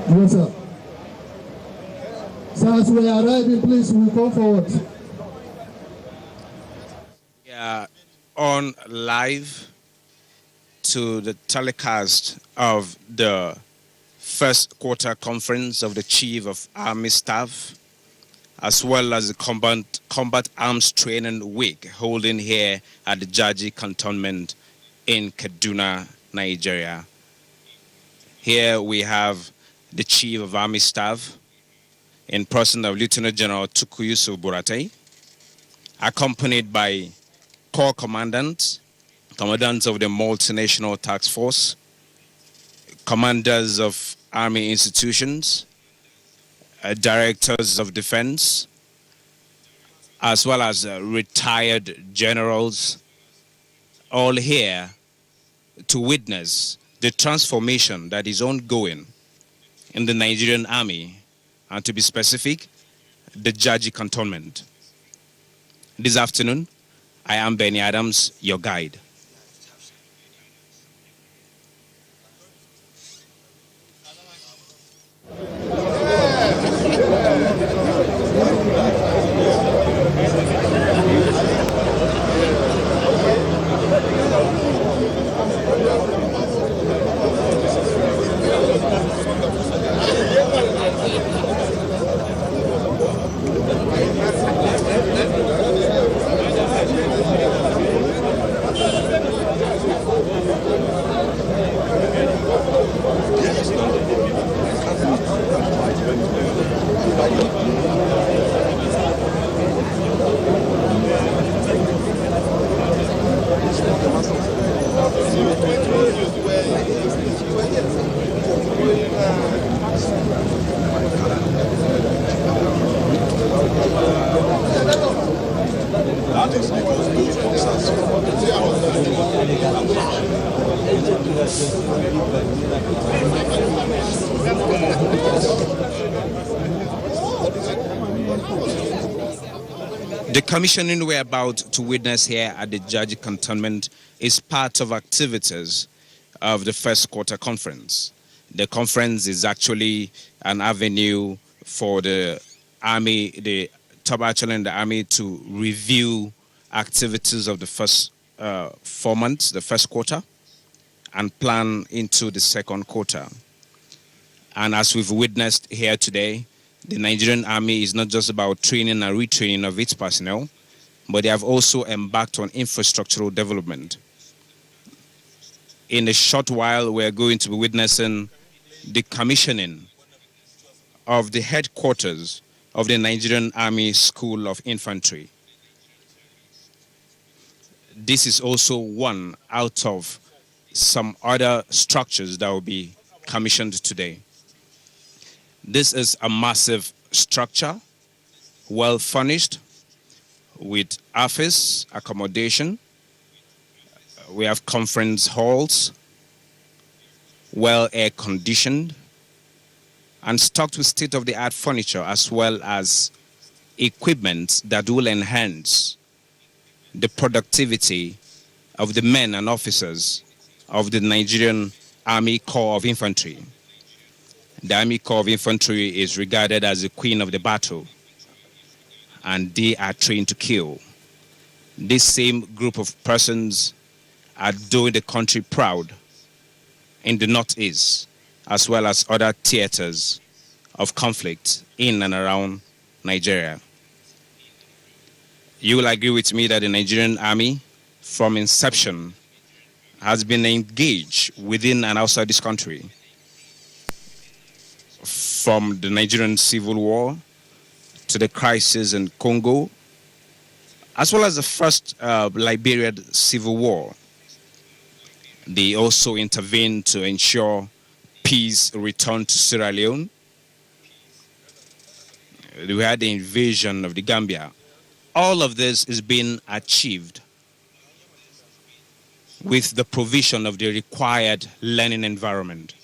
Yes, sir. So as we are arriving, please, we come forward. Yeah, on live to the telecast of the first quarter conference of the Chief of Army Staff, as well as the Combat Arms Training Week holding here at the Jaji Cantonment in Kaduna, Nigeria. Here we have the Chief of Army Staff in person of Lieutenant General Tuku Yusuf Buratai, accompanied by Corps Commandants, Commandants of the Multinational Task Force, Commanders of Army institutions, Directors of Defense, as well as retired generals, all here to witness the transformation that is ongoing in the Nigerian Army, and to be specific, the Jaji Cantonment. This afternoon, I am Benny Adams, your guide. The commissioning we're about to witness here at the Jaji Cantonment is part of activities of the first quarter conference. The conference is actually an avenue for the Army, the top echelon in the Army, to review activities of the first 4 months, the first quarter, and plan into the second quarter. And as we've witnessed here today, the Nigerian Army is not just about training and retraining of its personnel, but they have also embarked on infrastructural development. In a short while, we're going to be witnessing the commissioning of the headquarters of the Nigerian Army School of Infantry. This is also one out of some other structures that will be commissioned today. This is a massive structure, well furnished, with office, accommodation. We have conference halls, well air conditioned, and stocked with state-of-the-art furniture, as well as equipment that will enhance the productivity of the men and officers of the Nigerian Army Corps of Infantry. The Army Corps of Infantry is regarded as the queen of the battle, and they are trained to kill. This same group of persons are doing the country proud in the Northeast, as well as other theaters of conflict in and around Nigeria. You will agree with me that the Nigerian Army, from inception, has been engaged within and outside this country. From the Nigerian Civil War to the crisis in Congo, as well as the first Liberian Civil War. They also intervened to ensure peace returned to Sierra Leone. We had the invasion of the Gambia. All of this is being achieved with the provision of the required learning environment.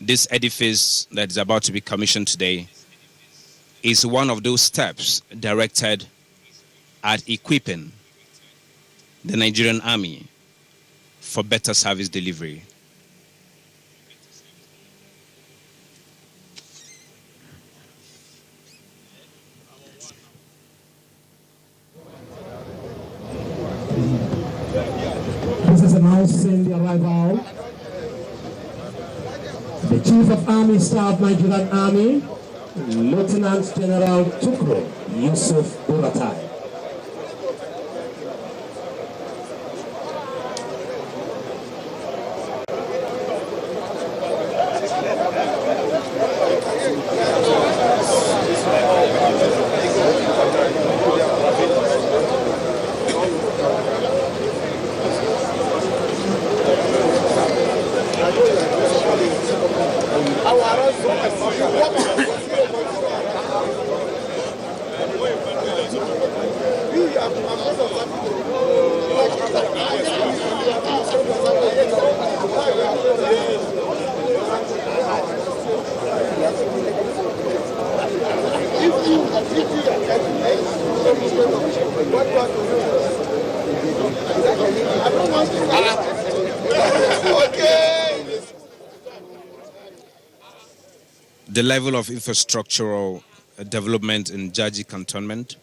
This edifice that is about to be commissioned today is one of those steps directed at equipping the Nigerian Army for better service delivery. announcing the arrival, the Chief of Army Staff, Nigerian Army, Lieutenant General Tukro Yusuf Buratai. The level of infrastructural development in Jaji cantonment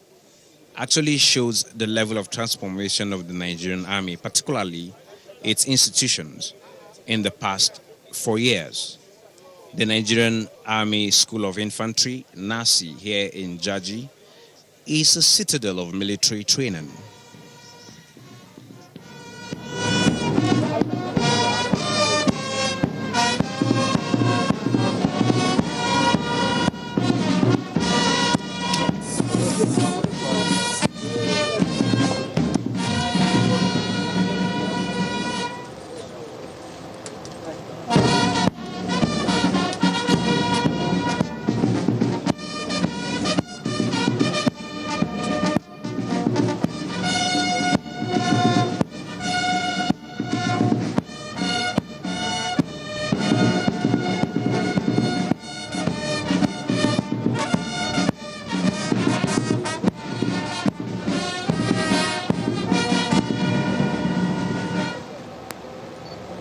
actually shows the level of transformation of the Nigerian Army, particularly its institutions, in the past 4 years. The Nigerian Army School of Infantry, NASI, here in Jaji, is a citadel of military training.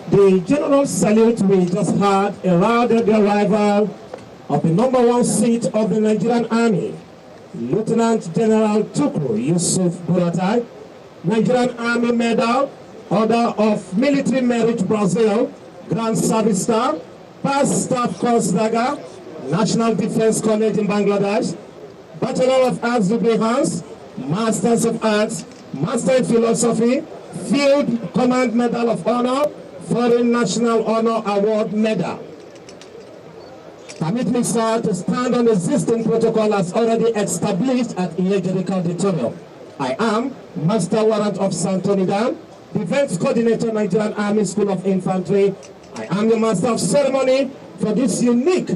The general salute we just had heralded the arrival of the #1 seat of the Nigerian Army, Lieutenant General Tukro Yusuf Buratai, Nigerian Army Medal, Order of Military Merit Brazil, Grand Service Star, Past Staff Corps Daga, National Defense College in Bangladesh, Bachelor of Arts degree Hans, Masters of Arts, Master in Philosophy, Field Command Medal of Honor, Foreign National Honor Award Medal. Permit me, sir, to stand on existing protocol as already established at Inauguration Auditorium. I am Master Warrant of Santonidan, Defense Coordinator, Nigerian Army School of Infantry. I am the Master of Ceremony for this unique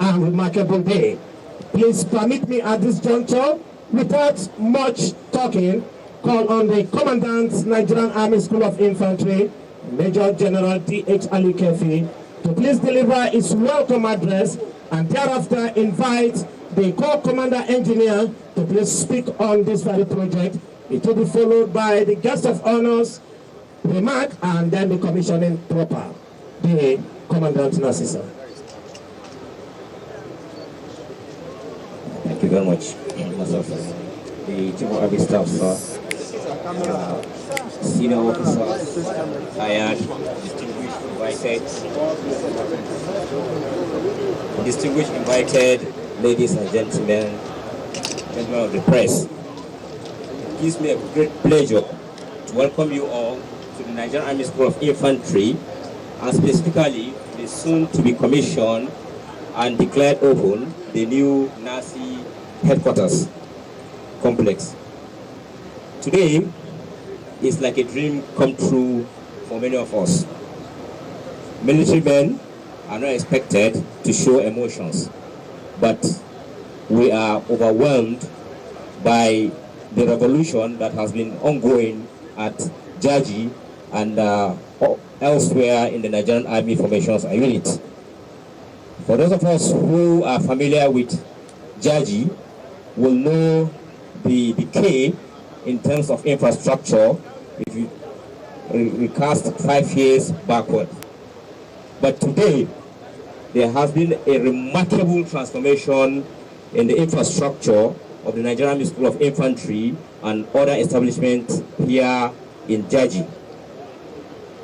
and remarkable day. Please permit me at this juncture, without much talking, call on the Commandant, Nigerian Army School of Infantry, Major General D.H. Ali Kefi, to please deliver his welcome address, and thereafter invite the Corps Commander Engineer to please speak on this very project. It will be followed by the guest of honors remark and then the commissioning proper. The Commandant Nasisa. Thank you very much, myself, the Chief of Army Staff, sir, senior officers, hired, distinguished invited ladies and gentlemen of the press. It gives me a great pleasure to welcome you all to the Nigerian Army School of Infantry, and specifically the soon-to-be commissioned and declared open the new NASI headquarters complex. Today is like a dream come true for many of us. Military men are not expected to show emotions, but we are overwhelmed by the revolution that has been ongoing at Jaji and elsewhere in the Nigerian Army formations and units. For those of us who are familiar with Jaji will know the decay in terms of infrastructure if you recast 5 years backward. But today, there has been a remarkable transformation in the infrastructure of the Nigerian Army School of Infantry and other establishments here in Jaji.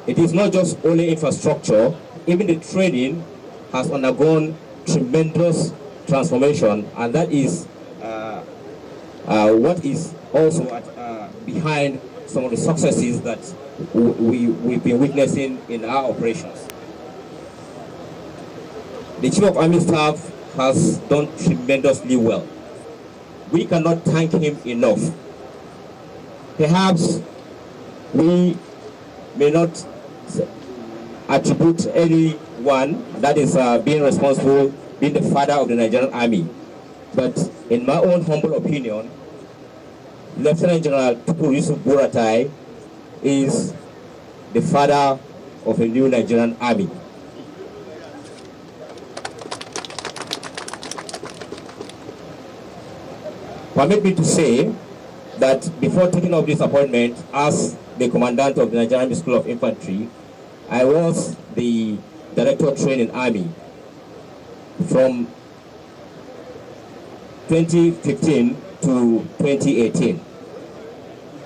It is not just only infrastructure, even the training has undergone tremendous transformation, and that is what is also behind some of the successes that we've been witnessing in our operations. The Chief of Army Staff has done tremendously well. We cannot thank him enough. Perhaps we may not attribute anyone that is being responsible, being the father of the Nigerian Army. But in my own humble opinion, Lieutenant General Tukur Yusuf Buratai is the father of a new Nigerian Army. Permit me to say that before taking up this appointment as the Commandant of the Nigerian Army School of Infantry, I was the Director of Training Army from 2015 to 2018.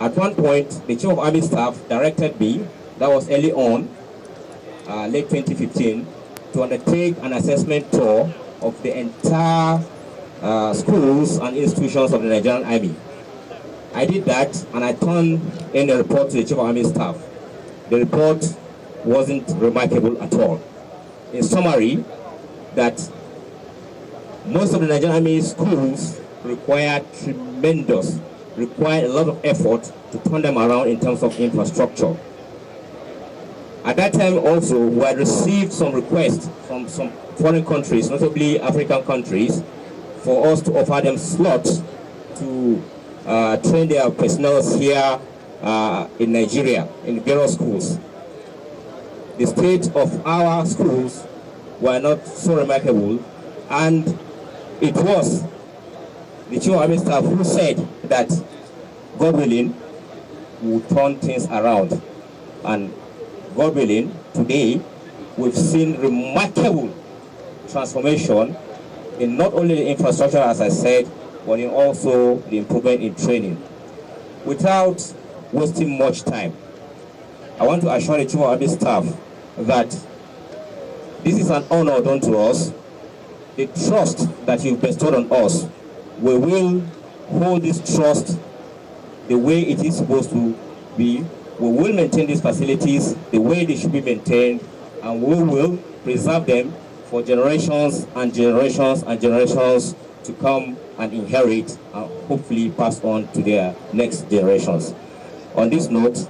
At one point, the Chief of Army Staff directed me, that was early on, late 2015, to undertake an assessment tour of the entire schools and institutions of the Nigerian Army. I did that, and I turned in a report to the Chief of Army Staff. The report wasn't remarkable at all. In summary, that most of the Nigerian Army schools require a lot of effort to turn them around in terms of infrastructure. At that time also, we had received some requests from some foreign countries, notably African countries, for us to offer them slots to train their personnel here in Nigeria, in various schools. The state of our schools were not so remarkable, and it was the Chief of Army Staff who said that, God willing, we will turn things around. And God willing, today we've seen remarkable transformation in not only the infrastructure, as I said, but in also the improvement in training. Without wasting much time, I want to assure the Chief of Army Staff that this is an honor done to us. The trust that you've bestowed on us, we will hold this trust the way it is supposed to be. We will maintain these facilities the way they should be maintained, and we will preserve them for generations and generations and generations to come and inherit and hopefully pass on to their next generations. On this note,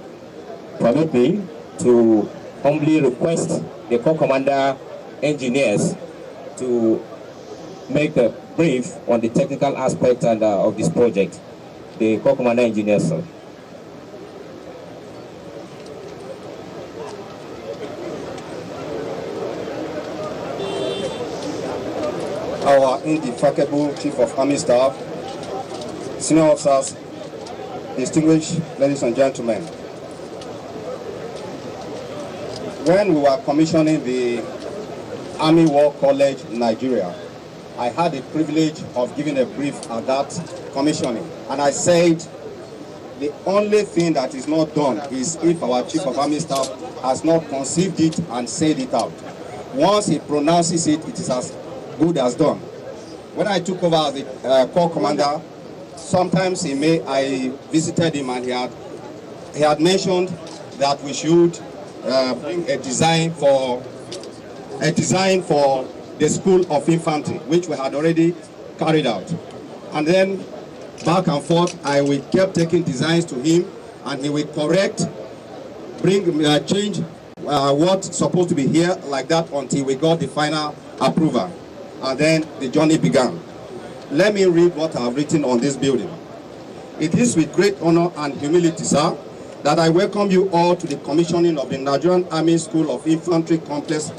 permit me to humbly request the Corps Commander engineers to make a brief on the technical aspect and, of this project. The Corps Commander engineers, sir. Our indefatigable Chief of Army Staff, senior officers, distinguished ladies and gentlemen. When we were commissioning the Army War College in Nigeria, I had the privilege of giving a brief at that commissioning. And I said, the only thing that is not done is if our Chief of Army Staff has not conceived it and said it out. Once he pronounces it, it is as good as done. When I took over as the Corps Commander, sometimes I visited him, and he had mentioned that we should bring a design for the School of Infantry, which we had already carried out. And then back and forth, we kept taking designs to him, and he will correct, change what's supposed to be here like that until we got the final approval. And then the journey began. Let me read what I have written on this building. It is with great honor and humility, sir, that I welcome you all to the commissioning of the Nigerian Army School of Infantry complex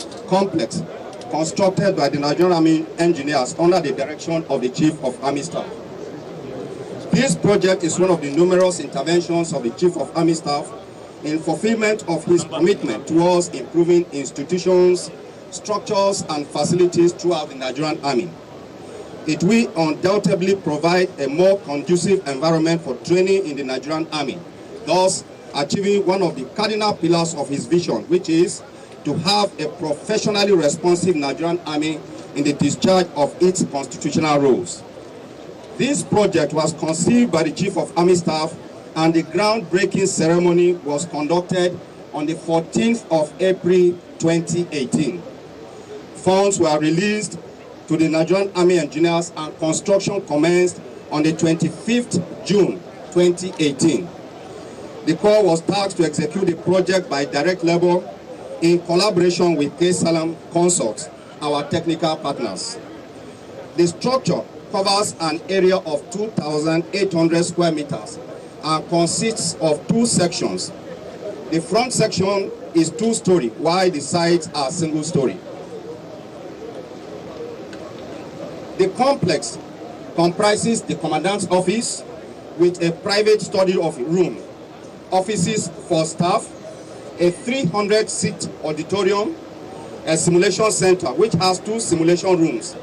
constructed by the Nigerian Army engineers under the direction of the Chief of Army Staff. This project is one of the numerous interventions of the Chief of Army Staff in fulfillment of his commitment towards improving institutions, structures, and facilities throughout the Nigerian Army. It will undoubtedly provide a more conducive environment for training in the Nigerian Army, thus achieving one of the cardinal pillars of his vision, which is to have a professionally responsive Nigerian army in the discharge of its constitutional roles. This project was conceived by the Chief of Army Staff, and the groundbreaking ceremony was conducted on the 14th of April 2018. Funds were released to the Nigerian Army engineers and construction commenced on the 25th June 2018. The Corps was tasked to execute the project by direct labor in collaboration with K. Salam Consorts, our technical partners. The structure covers an area of 2,800 square meters and consists of two sections. The front section is two-story, while the sides are single-story. The complex comprises the commandant's office with a private study room, offices for staff, a 300-seat auditorium, a simulation center which has two simulation rooms,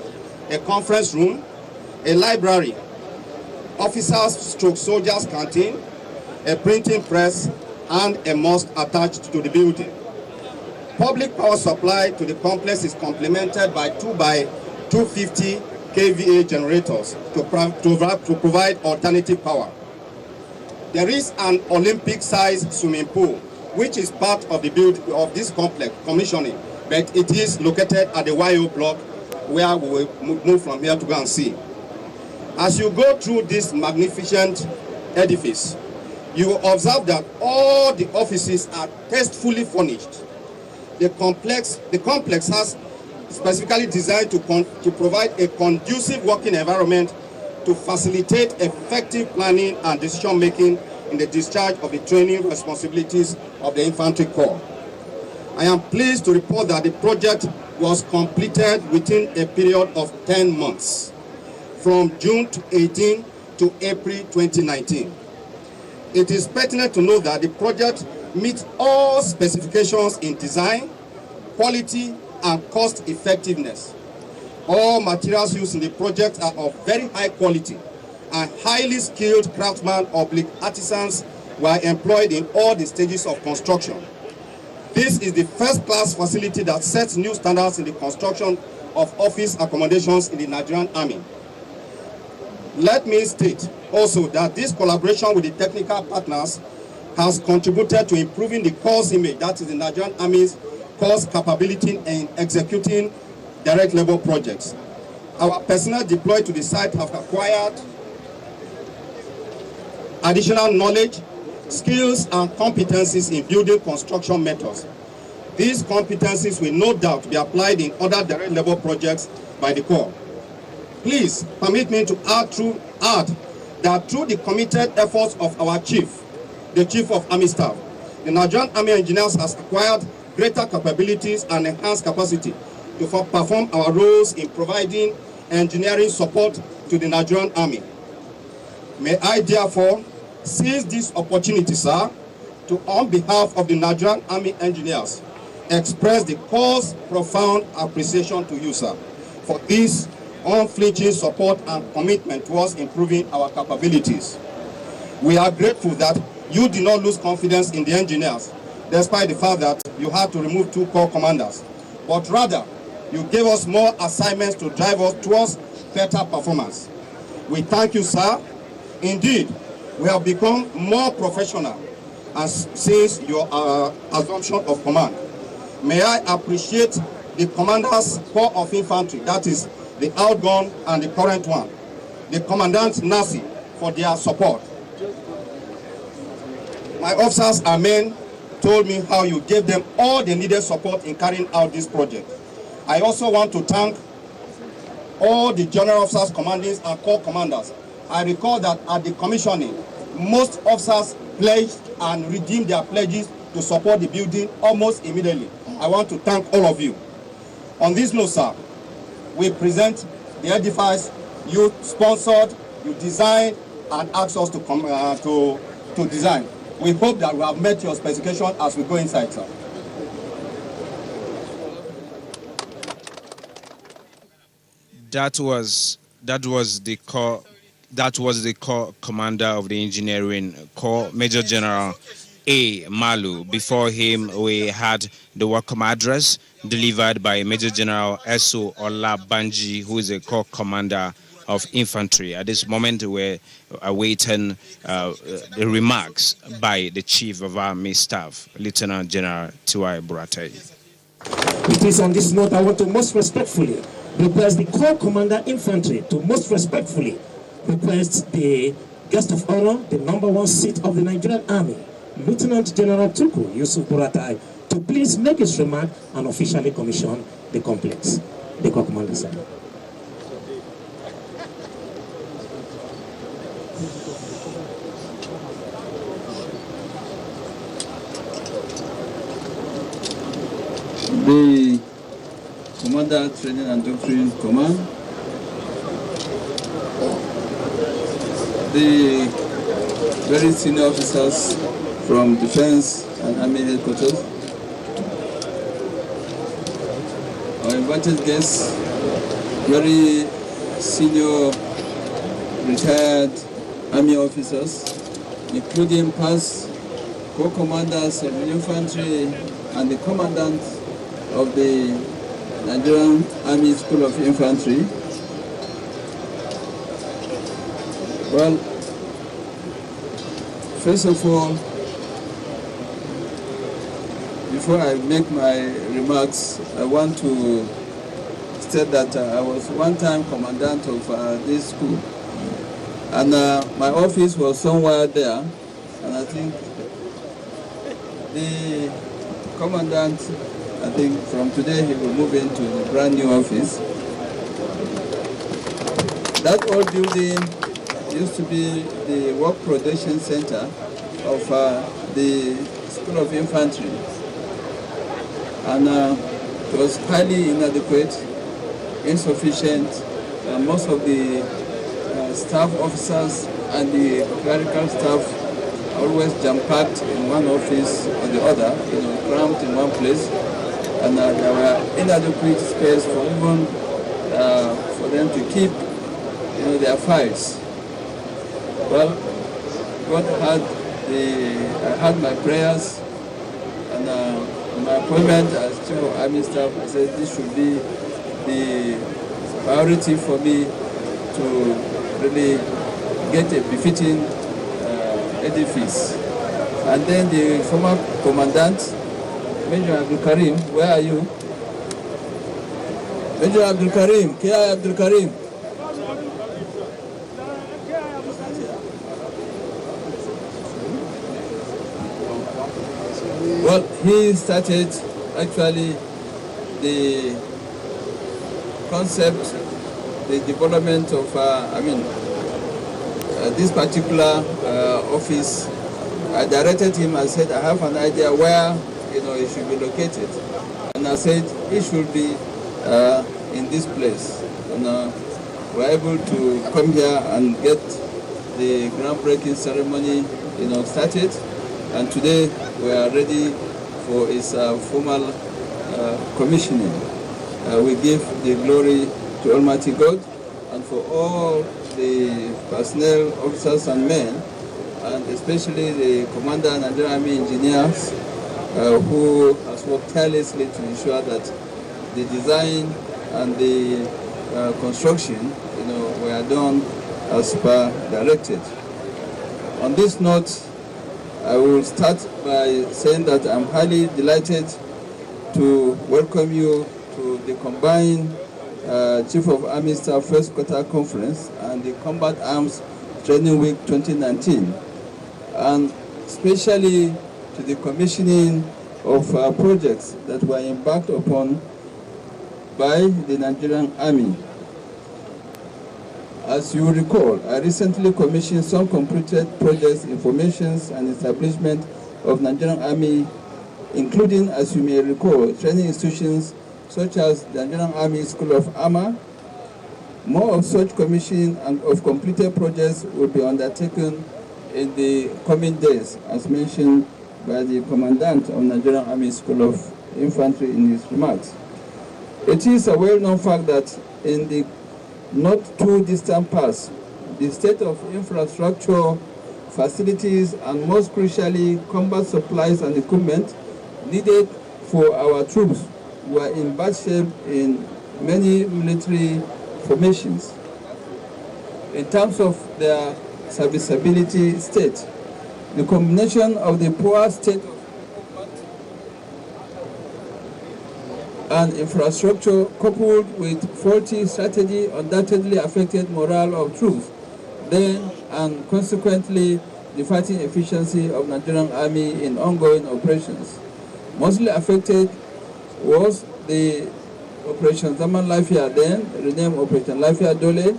a conference room, a library, officers/soldiers canteen, a printing press, and a mosque attached to the building. Public power supply to the complex is complemented by 2x250 kVA generators to provide alternative power. There is an Olympic-sized swimming pool, which is part of the build of this complex commissioning, but it is located at the YO block, where we will move from here to go and see. As you go through this magnificent edifice, you will observe that all the offices are tastefully furnished. The complex has specifically designed to provide a conducive working environment to facilitate effective planning and decision-making in the discharge of the training responsibilities of the Infantry Corps. I am pleased to report that the project was completed within a period of 10 months, from June 18 to April 2019. It is pertinent to note that the project meets all specifications in design, quality, and cost effectiveness. All materials used in the project are of very high quality, and highly skilled craftsmen or artisans were employed in all the stages of construction. This is the first-class facility that sets new standards in the construction of office accommodations in the Nigerian Army. Let me state also that this collaboration with the technical partners has contributed to improving the Corps' image, that is the Nigerian Army's Corps' capability in executing direct labor projects. Our personnel deployed to the site have acquired additional knowledge, skills, and competencies in building construction methods. These competencies will no doubt be applied in other direct labor projects by the Corps. Please permit me to add that through the committed efforts of our chief, the Chief of Army Staff, the Nigerian Army Engineers has acquired greater capabilities and enhanced capacity to perform our roles in providing engineering support to the Nigerian Army. May I therefore seize this opportunity, sir, to, on behalf of the Nigerian Army Engineers, express the Corps' profound appreciation to you, sir, for this unflinching support and commitment towards improving our capabilities. We are grateful that you did not lose confidence in the engineers, despite the fact that you had to remove 2 corps commanders, but rather you gave us more assignments to drive us towards better performance. We thank you, sir. Indeed, we have become more professional since your assumption of command. May I appreciate the Commander's Corps of Infantry, that is the outgone and the current one, the Commandant Nasi, for their support. My officers and men told me how you gave them all the needed support in carrying out this project. I also want to thank all the general officers, commanders, and corps commanders. I recall that at the commissioning, most officers pledged and redeemed their pledges to support the building almost immediately. I want to thank all of you. On this note, sir, we present the edifice you sponsored, you designed, and asked us to design. We hope that we have met your specification as we go inside, sir. That was the corps commander of the engineering corps, Major General A. Malu. Before him, we had the welcome address delivered by Major General Eso Olabanji, who is a corps commander of infantry. At this moment, we're awaiting the remarks by the Chief of Army Staff, Lieutenant General Tiwai Buratai. It is on this note I want to most respectfully request the Corps Commander Infantry to most respectfully request the guest of honor, the #1 seat of the Nigerian Army, Lieutenant General Tuku Yusuf Buratai, to please make his remark and officially commission the complex. The Corps Commander, sir. The Commander Training and Doctrine Command, the very senior officers from Defense and Army Headquarters, our invited guests, very senior retired Army officers, including past corps commanders of infantry and the commandant of the Nigerian Army School of Infantry. Well, first of all, before I make my remarks, I want to state that I was one time commandant of this school, and my office was somewhere there, and I think the commandant, I think from today he will move into the brand new office. That old building used to be the work production center of the School of Infantry, and it was highly inadequate, insufficient. Most of the staff officers and the clerical staff always jam-packed in one office or the other, cramped in one place. And there were inadequate space for even for them to keep, their files. Well, God I had my prayers, and my appointment as Chief of Army Staff, I said this should be the priority for me to really get a befitting edifice. And then the former commandant, Major Abdul Karim, where are you? Major Abdul Karim, K.I. Abdul Karim. Well, he started actually the concept, the development of, this particular office. I directed him, I said, I have an idea where it should be located. And I said, it should be in this place. And we're able to come here and get the groundbreaking ceremony, started. And today we are ready for its formal commissioning. We give the glory to Almighty God and for all the personnel, officers and men, and especially the Commander and Nigerian Army engineers, who has worked tirelessly to ensure that the design and the construction, were done as per directed. On this note, I will start by saying that I'm highly delighted to welcome you to the combined Chief of Army Staff First Quarter Conference and the Combat Arms Training Week 2019, and especially to the commissioning of projects that were embarked upon by the Nigerian Army. As you recall, I recently commissioned some completed projects, informations and establishment of Nigerian Army, including, as you may recall, training institutions such as the Nigerian Army School of Armor. More of such commissioning and of completed projects will be undertaken in the coming days, as mentioned by the Commandant of Nigerian Army School of Infantry in his remarks. It is a well-known fact that in the not too distant past, the state of infrastructure facilities, and most crucially, combat supplies and equipment needed for our troops were in bad shape in many military formations. In terms of their serviceability state, the combination of the poor state and infrastructure coupled with faulty strategy undoubtedly affected morale of troops then, and consequently the fighting efficiency of Nigerian Army in ongoing operations. Mostly affected was the Operation Zaman Lafia, then renamed Operation Lafia Dole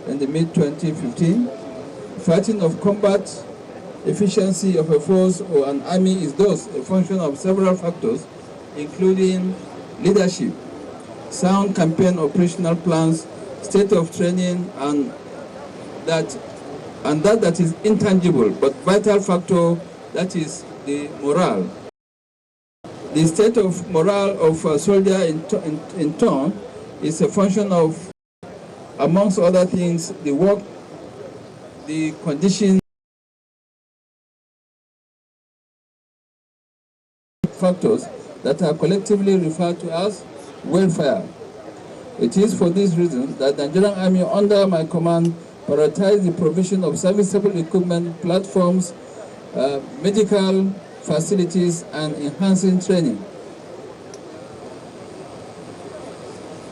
in the mid-2015. Fighting of combat efficiency of a force or an army is thus a function of several factors, including leadership, sound campaign operational plans, state of training, and that is intangible but vital factor, that is the morale. The state of morale of a soldier in turn is a function of, amongst other things, the work, the conditions, factors that are collectively referred to as welfare. It is for this reason that the Nigerian Army under my command prioritized the provision of serviceable equipment, platforms, medical facilities, and enhancing training.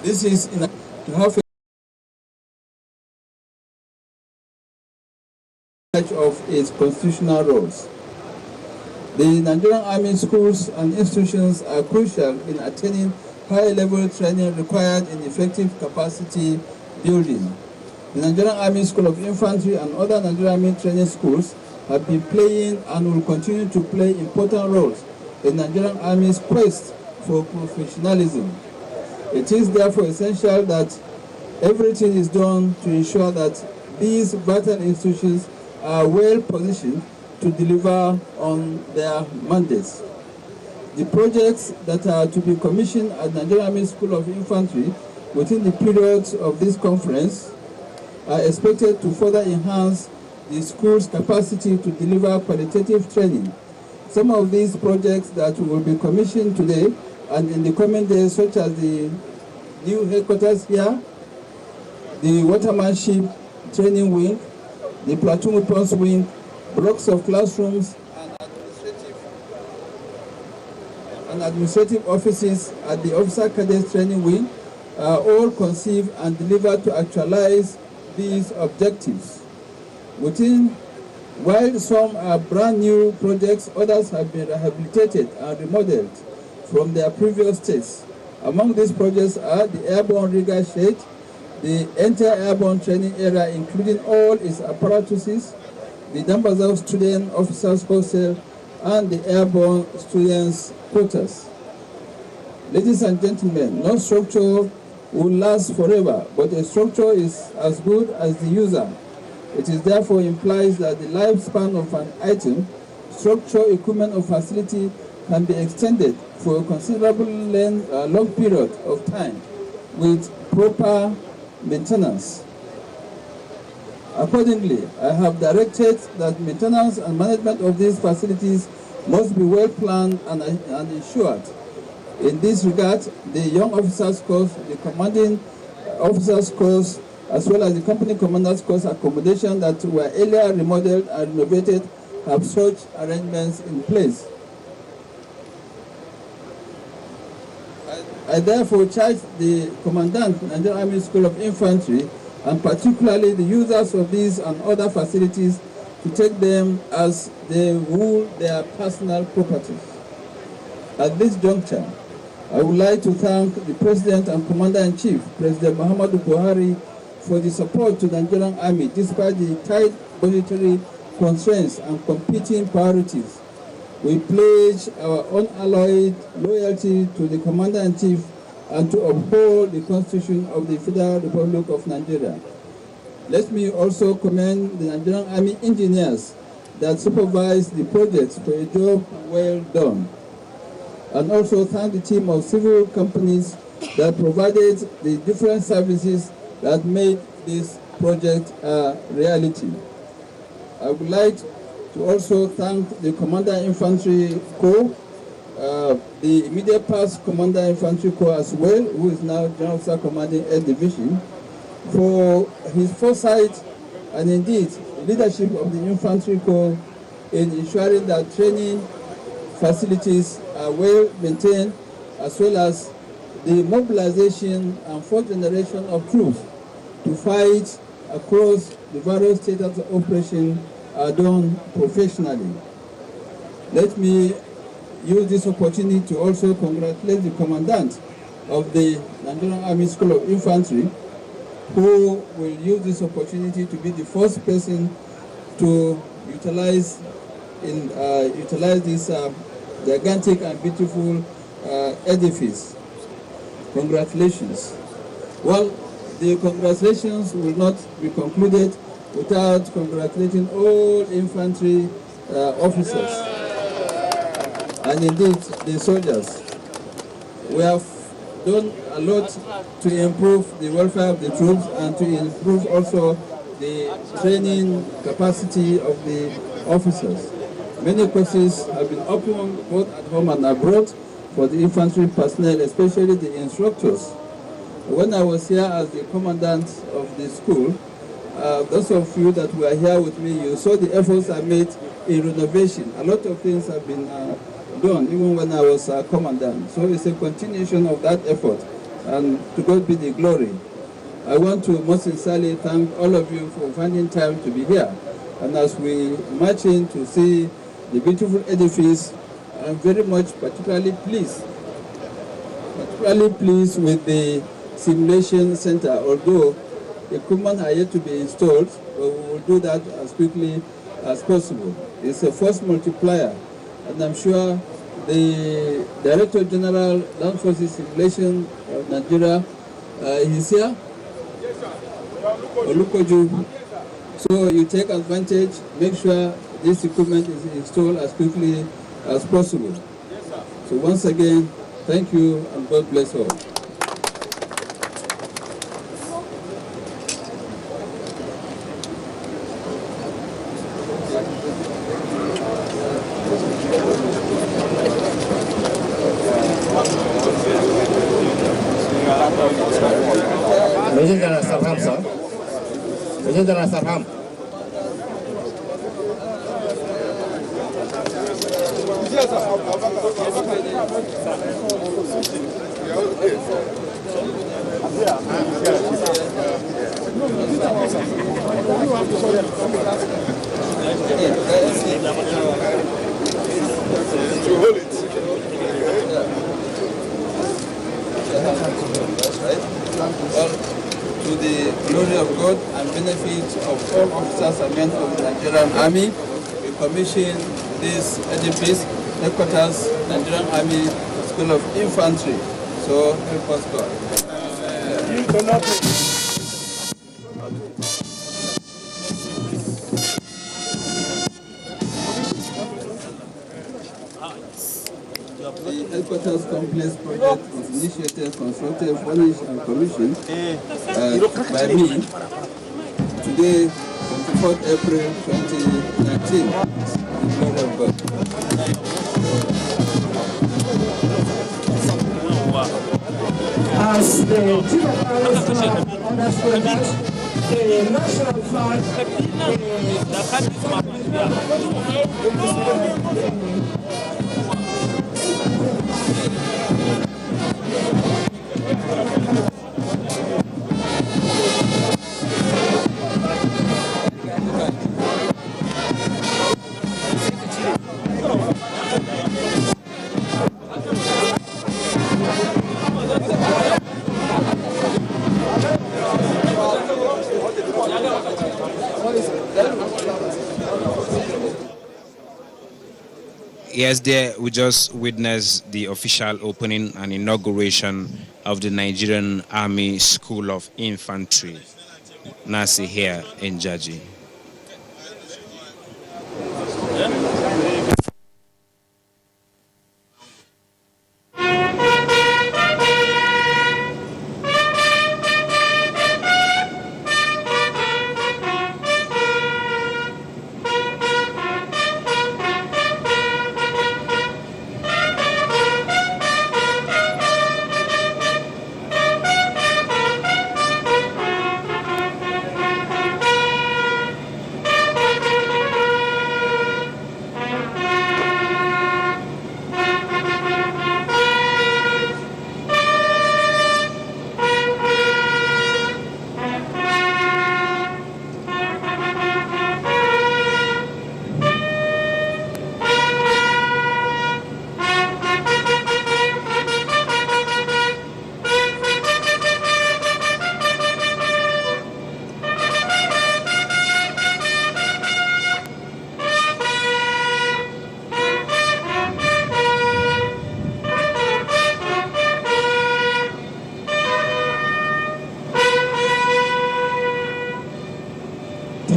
This is to have of its constitutional roles. The Nigerian Army schools and institutions are crucial in attaining high-level training required in effective capacity building. The Nigerian Army School of Infantry and other Nigerian Army training schools have been playing and will continue to play important roles in Nigerian Army's quest for professionalism. It is therefore essential that everything is done to ensure that these vital institutions are well positioned to deliver on their mandates. The projects that are to be commissioned at Nigerian Army School of Infantry within the period of this conference are expected to further enhance the school's capacity to deliver qualitative training. Some of these projects that will be commissioned today and in the coming days, such as the new headquarters here, the watermanship training wing, the platoon weapons wing, blocks of classrooms, and administrative offices at the officer cadets training wing are all conceived and delivered to actualize these objectives. While some are brand new projects, others have been rehabilitated and remodeled from their previous states. Among these projects are the airborne rigger shed, the entire airborne training area, including all its apparatuses, the Dambazaw Student Officers Hostel, and the airborne students' quarters. Ladies and gentlemen, no structure will last forever, but a structure is as good as the user. It is therefore implies that the lifespan of an item, structure, equipment, or facility can be extended for a considerable long period of time with proper maintenance. Accordingly, I have directed that maintenance and management of these facilities must be well planned and ensured. In this regard, the Young Officers Course, the Commanding Officers Course, as well as the Company Commanders Course accommodation that were earlier remodeled and renovated have such arrangements in place. I therefore charge the Commandant, Nigerian Army School of Infantry, and particularly the users of these and other facilities, to take them as they would their personal property. At this juncture, I would like to thank the President and Commander-in-Chief, President Muhammadu Buhari, for the support to the Nigerian Army despite the tight budgetary constraints and competing priorities. We pledge our unalloyed loyalty to the Commander-in-Chief and to uphold the Constitution of the Federal Republic of Nigeria. Let me also commend the Nigerian Army engineers that supervise the project for a job well done, and also thank the team of civil companies that provided the different services that made this project a reality. I would like to also thank the Commander Infantry Corps, the immediate past Commander Infantry Corps as well, who is now General Officer Commanding Air Division, for his foresight and indeed leadership of the Infantry Corps in ensuring that training facilities are well maintained, as well as the mobilization and fourth generation of troops to fight across the various theaters of operation are done professionally. Let me use this opportunity to also congratulate the Commandant of the Nigerian Army School of Infantry, who will use this opportunity to be the first person to utilize this gigantic and beautiful edifice. Congratulations. Well, the congratulations will not be concluded without congratulating all infantry officers and indeed the soldiers. We have done a lot to improve the welfare of the troops and to improve also the training capacity of the officers. Many courses have been opened both at home and abroad for the infantry personnel, especially the instructors. When I was here as the commandant of the school, those of you that were here with me, you saw the efforts I made in renovation. A lot of things have been done, even when I was commandant. So it's a continuation of that effort, and to God be the glory. I want to most sincerely thank all of you for finding time to be here. And as we march in to see the beautiful edifice, I'm very much particularly pleased with the simulation center, although equipment are yet to be installed, but we will do that as quickly as possible. It's a force multiplier, and I'm sure the Director General Land Forces Simulation of Nigeria is here. Olukoju. So you take advantage, make sure this equipment is installed as quickly as possible. So once again, thank you and God bless all. Major General Sarham, sir. Major General Sarham. Well, to the glory of God and benefit of all officers and men of the Nigerian Army, we commission this edifice, headquarters, Nigerian Army School of Infantry. So help us God. The headquarters complex project was initiated, constructed, furnished, and commissioned by me today, 24th April 2019. Glory of God. As the chief of army understood that the national flag Yes, there we just witnessed the official opening and inauguration of the Nigerian Army School of Infantry, NASI, here in Jaji.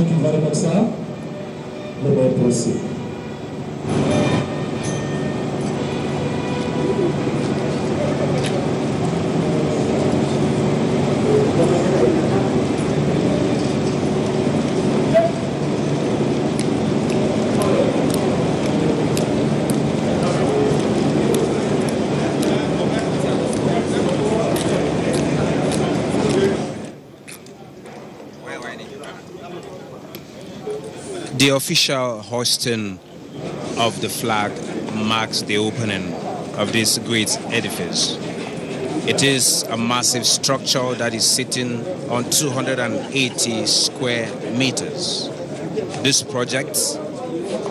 Thank you very much, sir. You may proceed. The official hoisting of the flag marks the opening of this great edifice. It is a massive structure that is sitting on 280 square meters. This project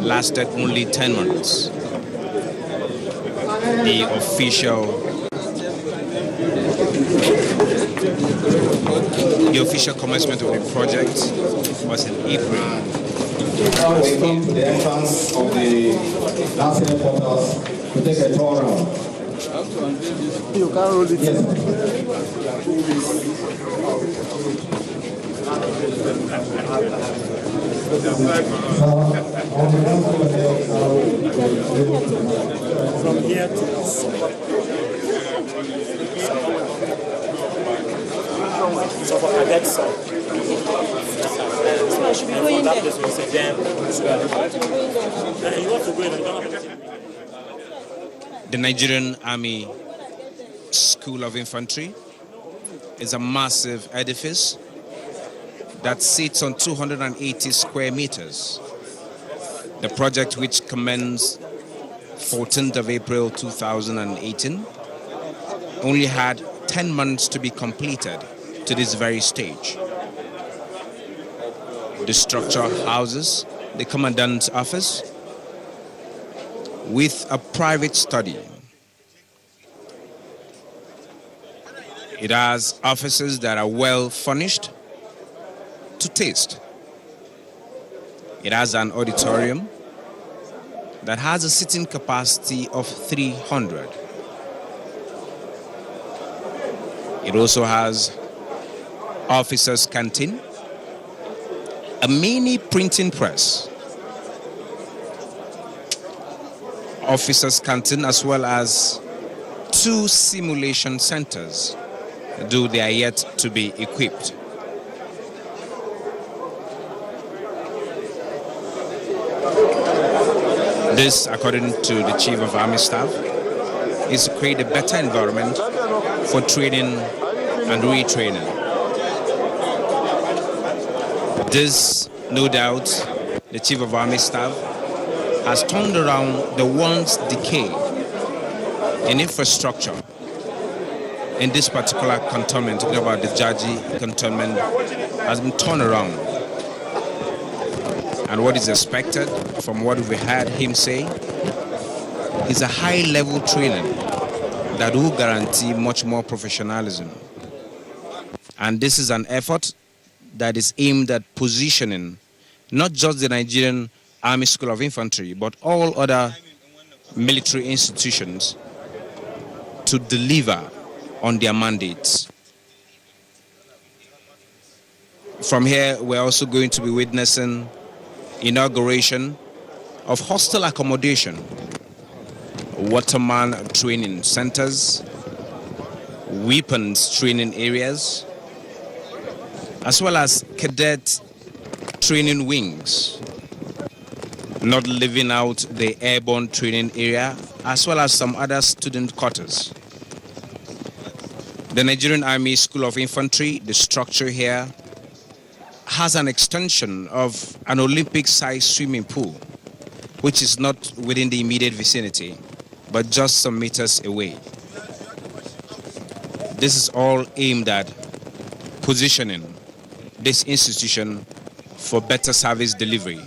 lasted only 10 months. The official commencement of the project was in April. Now we come to the entrance of the national headquarters to take a tour around. You can roll it. Yes. From here to so for that side. So I should be going there. You want to go in. The Nigerian Army School of Infantry is a massive edifice that sits on 280 square meters. The project, which commenced 14th of April 2018, only had 10 months to be completed to this very stage. The structure houses the commandant's office with a private study. It has offices that are well furnished to taste. It has an auditorium that has a sitting capacity of 300. It also has officers' canteen, a mini printing press, officers' canteen, as well as 2 simulation centers, though they are yet to be equipped. This, according to the Chief of Army Staff, is to create a better environment for training and retraining. This, no doubt, the Chief of Army Staff has turned around the once decay in infrastructure in this particular cantonment, talking about the Jaji cantonment, has been turned around. And what is expected, from what we heard him say, is a high-level training that will guarantee much more professionalism. And this is an effort that is aimed at positioning not just the Nigerian Army School of Infantry, but all other military institutions to deliver on their mandates. From here, we're also going to be witnessing inauguration of hostel accommodation, waterman training centers, weapons training areas, as well as cadet training wings, not leaving out the airborne training area, as well as some other student quarters. The Nigerian Army School of Infantry, the structure here, has an extension of an Olympic-sized swimming pool, which is not within the immediate vicinity, but just some meters away. This is all aimed at positioning this institution for better service delivery.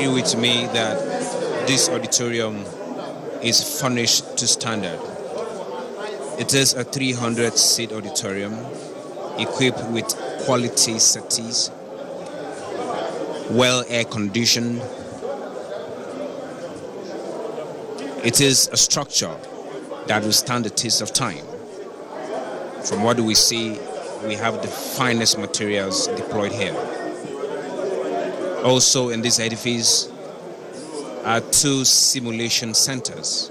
agree with me that this auditorium is furnished to standard. It is a 300-seat auditorium equipped with quality settees, well air-conditioned. It is a structure that will stand the test of time. From what we see, we have the finest materials deployed here. Also in this edifice are 2 simulation centers.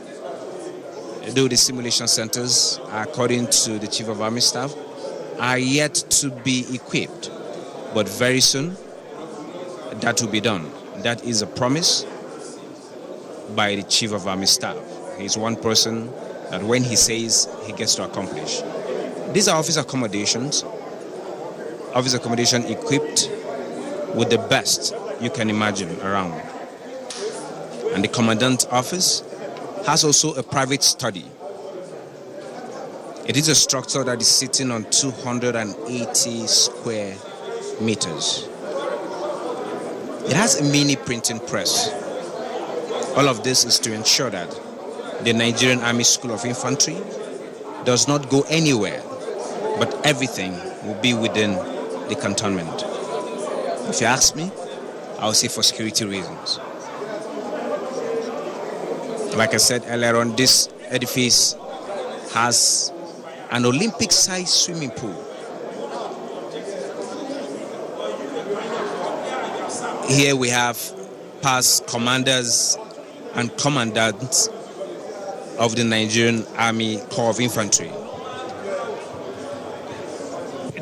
Though the simulation centers, according to the Chief of Army Staff, are yet to be equipped, but very soon that will be done. That is a promise by the Chief of Army Staff. He's one person that when he says, he gets to accomplish. These are office accommodation equipped with the best you can imagine around. And the commandant's office has also a private study. It is a structure that is sitting on 280 square meters. It has a mini printing press. All of this is to ensure that the Nigerian Army School of Infantry does not go anywhere, but everything will be within the cantonment. If you ask me, I'll say for security reasons. Like I said earlier on, this edifice has an Olympic-sized swimming pool. Here we have past commanders and commandants of the Nigerian Army Corps of Infantry.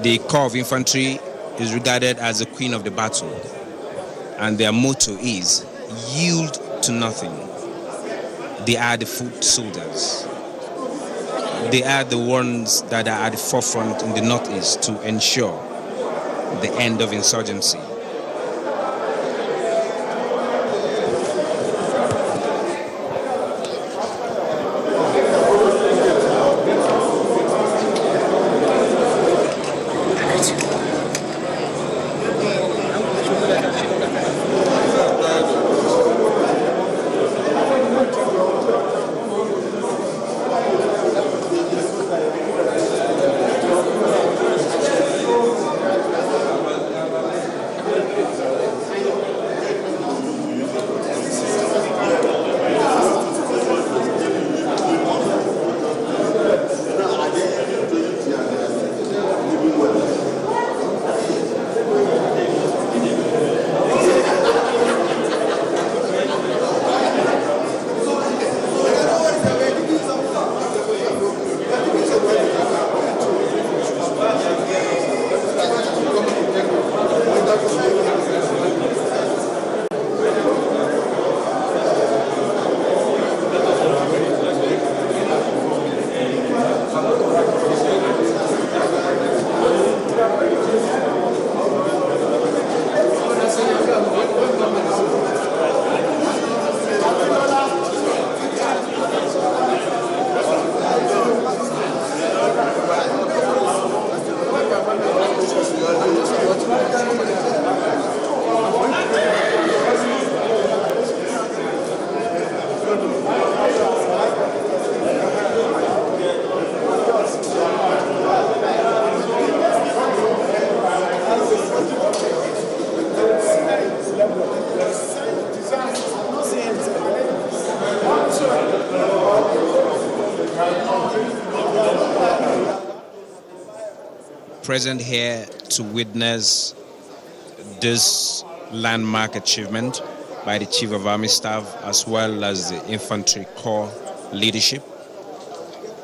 The Corps of Infantry is regarded as the queen of the battle, and their motto is yield to nothing. They are the foot soldiers. They are the ones that are at the forefront in the Northeast to ensure the end of insurgency. Present here to witness this landmark achievement by the Chief of Army Staff as well as the Infantry Corps leadership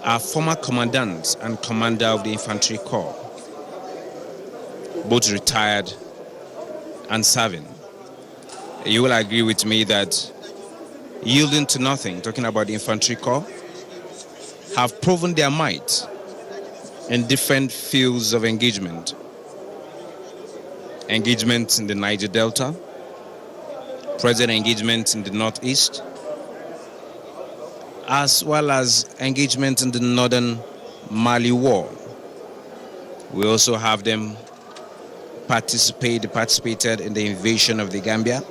are former commandants and commander of the Infantry Corps, both retired and serving. You will agree with me that yielding to nothing, talking about the Infantry Corps, have proven their might in different fields of engagement. Engagement in the Niger Delta, present engagement in the Northeast, as well as engagement in the Northern Mali War. We also have them participated in the invasion of the Gambia,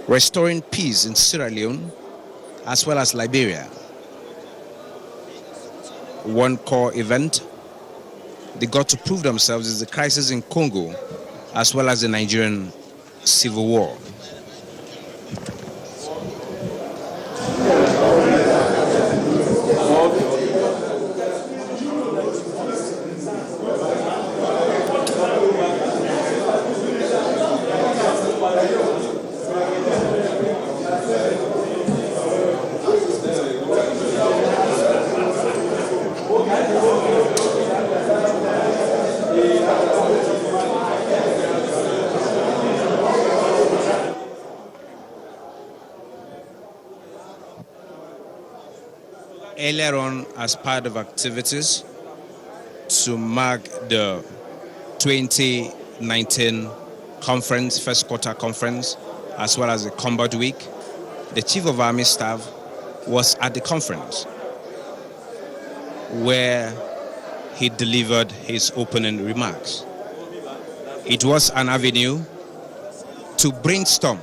restoring peace in Sierra Leone as well as Liberia. One core event they got to prove themselves is the crisis in Congo as well as the Nigerian civil war. Earlier on, as part of activities to mark the 2019 conference, first quarter conference, as well as the combat week, the Chief of Army Staff was at the conference where he delivered his opening remarks. It was an avenue to brainstorm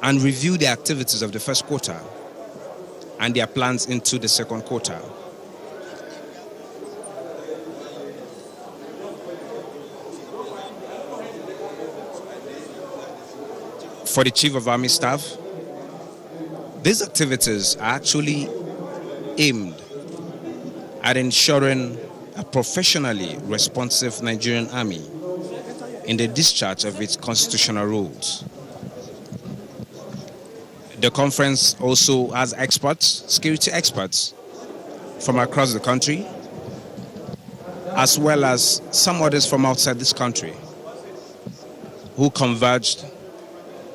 and review the activities of the first quarter and their plans into the second quarter. For the Chief of Army Staff, these activities are actually aimed at ensuring a professionally responsive Nigerian army in the discharge of its constitutional roles. The conference also has experts, security experts from across the country, as well as some others from outside this country who converged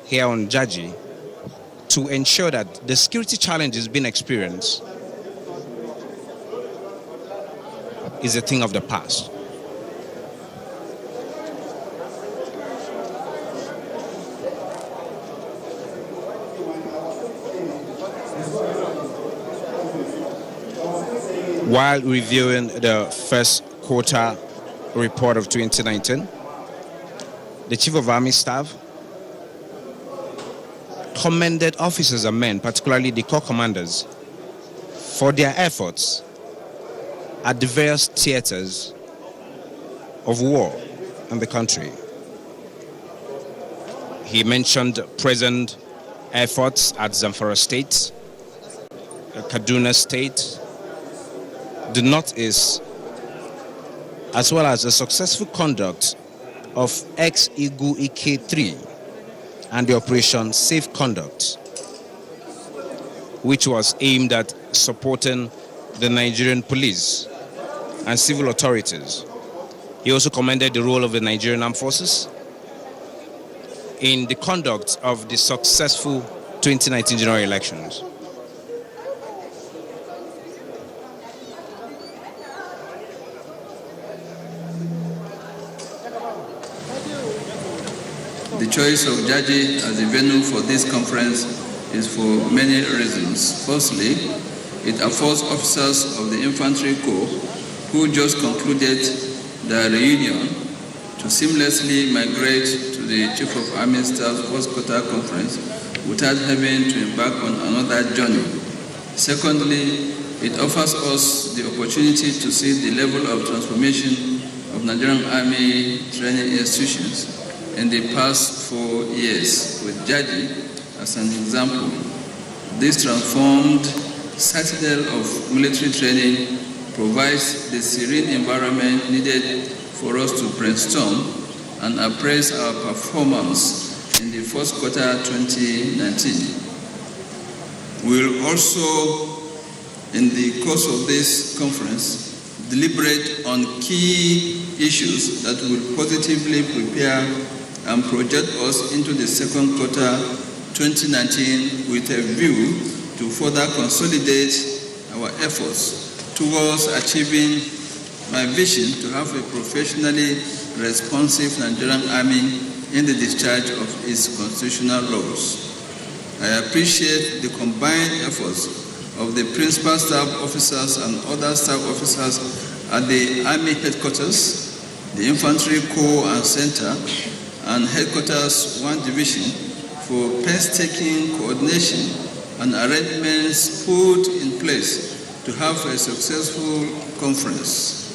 here on Jaji to ensure that the security challenges being experienced is a thing of the past. While reviewing the first quarter report of 2019, the Chief of Army Staff commended officers and men, particularly the corps commanders, for their efforts at the various theaters of war in the country. He mentioned present efforts at Zamfara State, Kaduna State, the Northeast, as well as the successful conduct of ex-Igu Ike-3 and the Operation Safe Conduct, which was aimed at supporting the Nigerian police and civil authorities. He also commended the role of the Nigerian Armed Forces in the conduct of the successful 2019 general elections. The choice of Jaji as the venue for this conference is for many reasons. Firstly, it affords officers of the Infantry Corps who just concluded their reunion to seamlessly migrate to the Chief of Army Staff's First Quarter Conference without having to embark on another journey. Secondly, it offers us the opportunity to see the level of transformation of Nigerian Army training institutions in the past 4 years, with Jaji as an example. This transformed citadel of military training provides the serene environment needed for us to brainstorm and appraise our performance in the first quarter 2019. We'll also, in the course of this conference, deliberate on key issues that will positively prepare and project us into the second quarter 2019 with a view to further consolidate our efforts towards achieving my vision to have a professionally responsive Nigerian Army in the discharge of its constitutional roles. I appreciate the combined efforts of the principal staff officers and other staff officers at the Army headquarters, the Infantry Corps and Center, and Headquarters 1 Division for painstaking coordination and arrangements put in place to have a successful conference.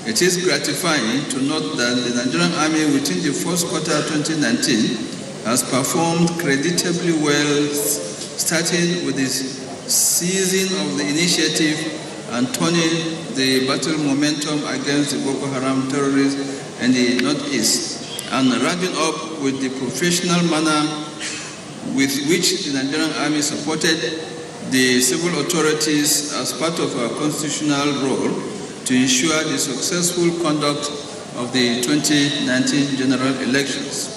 It is gratifying to note that the Nigerian Army within the first quarter of 2019 has performed creditably well, starting with the seizing of the initiative and turning the battle momentum against the Boko Haram terrorists in the northeast, and rounding up with the professional manner with which the Nigerian Army supported the civil authorities as part of our constitutional role to ensure the successful conduct of the 2019 general elections.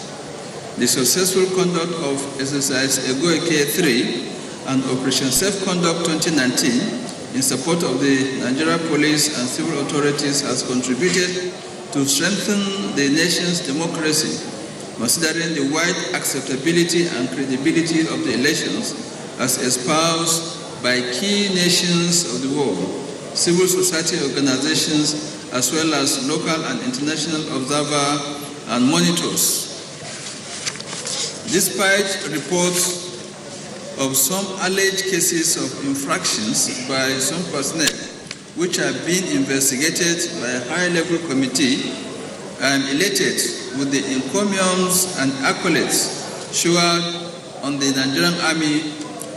The successful conduct of Exercise Egoeke 3 and Operation Safe Conduct 2019 in support of the Nigeria police and civil authorities has contributed to strengthen the nation's democracy, considering the wide acceptability and credibility of the elections as espoused by key nations of the world, civil society organizations, as well as local and international observers and monitors. Despite reports of some alleged cases of infractions by some personnel which are being investigated by a high-level committee, I am elated with the encomiums and accolades showered on the Nigerian Army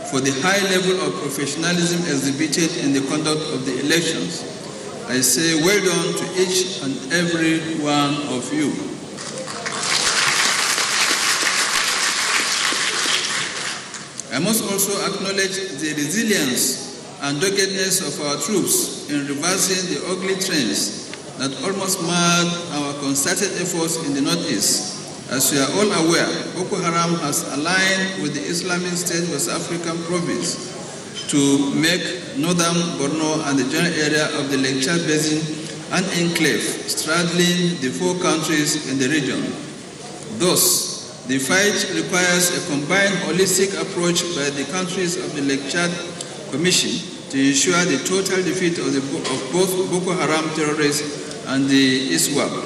for the high level of professionalism exhibited in the conduct of the elections. I say well done to each and every one of you. I must also acknowledge the resilience and doggedness of our troops in reversing the ugly trends that almost marred our concerted efforts in the Northeast. As we are all aware, Boko Haram has aligned with the Islamic State West African province to make northern Borno and the general area of the Lake Chad Basin an enclave straddling the four countries in the region. Thus, the fight requires a combined holistic approach by the countries of the Lake Chad Commission to ensure the total defeat of both Boko Haram terrorists and the ISWAP.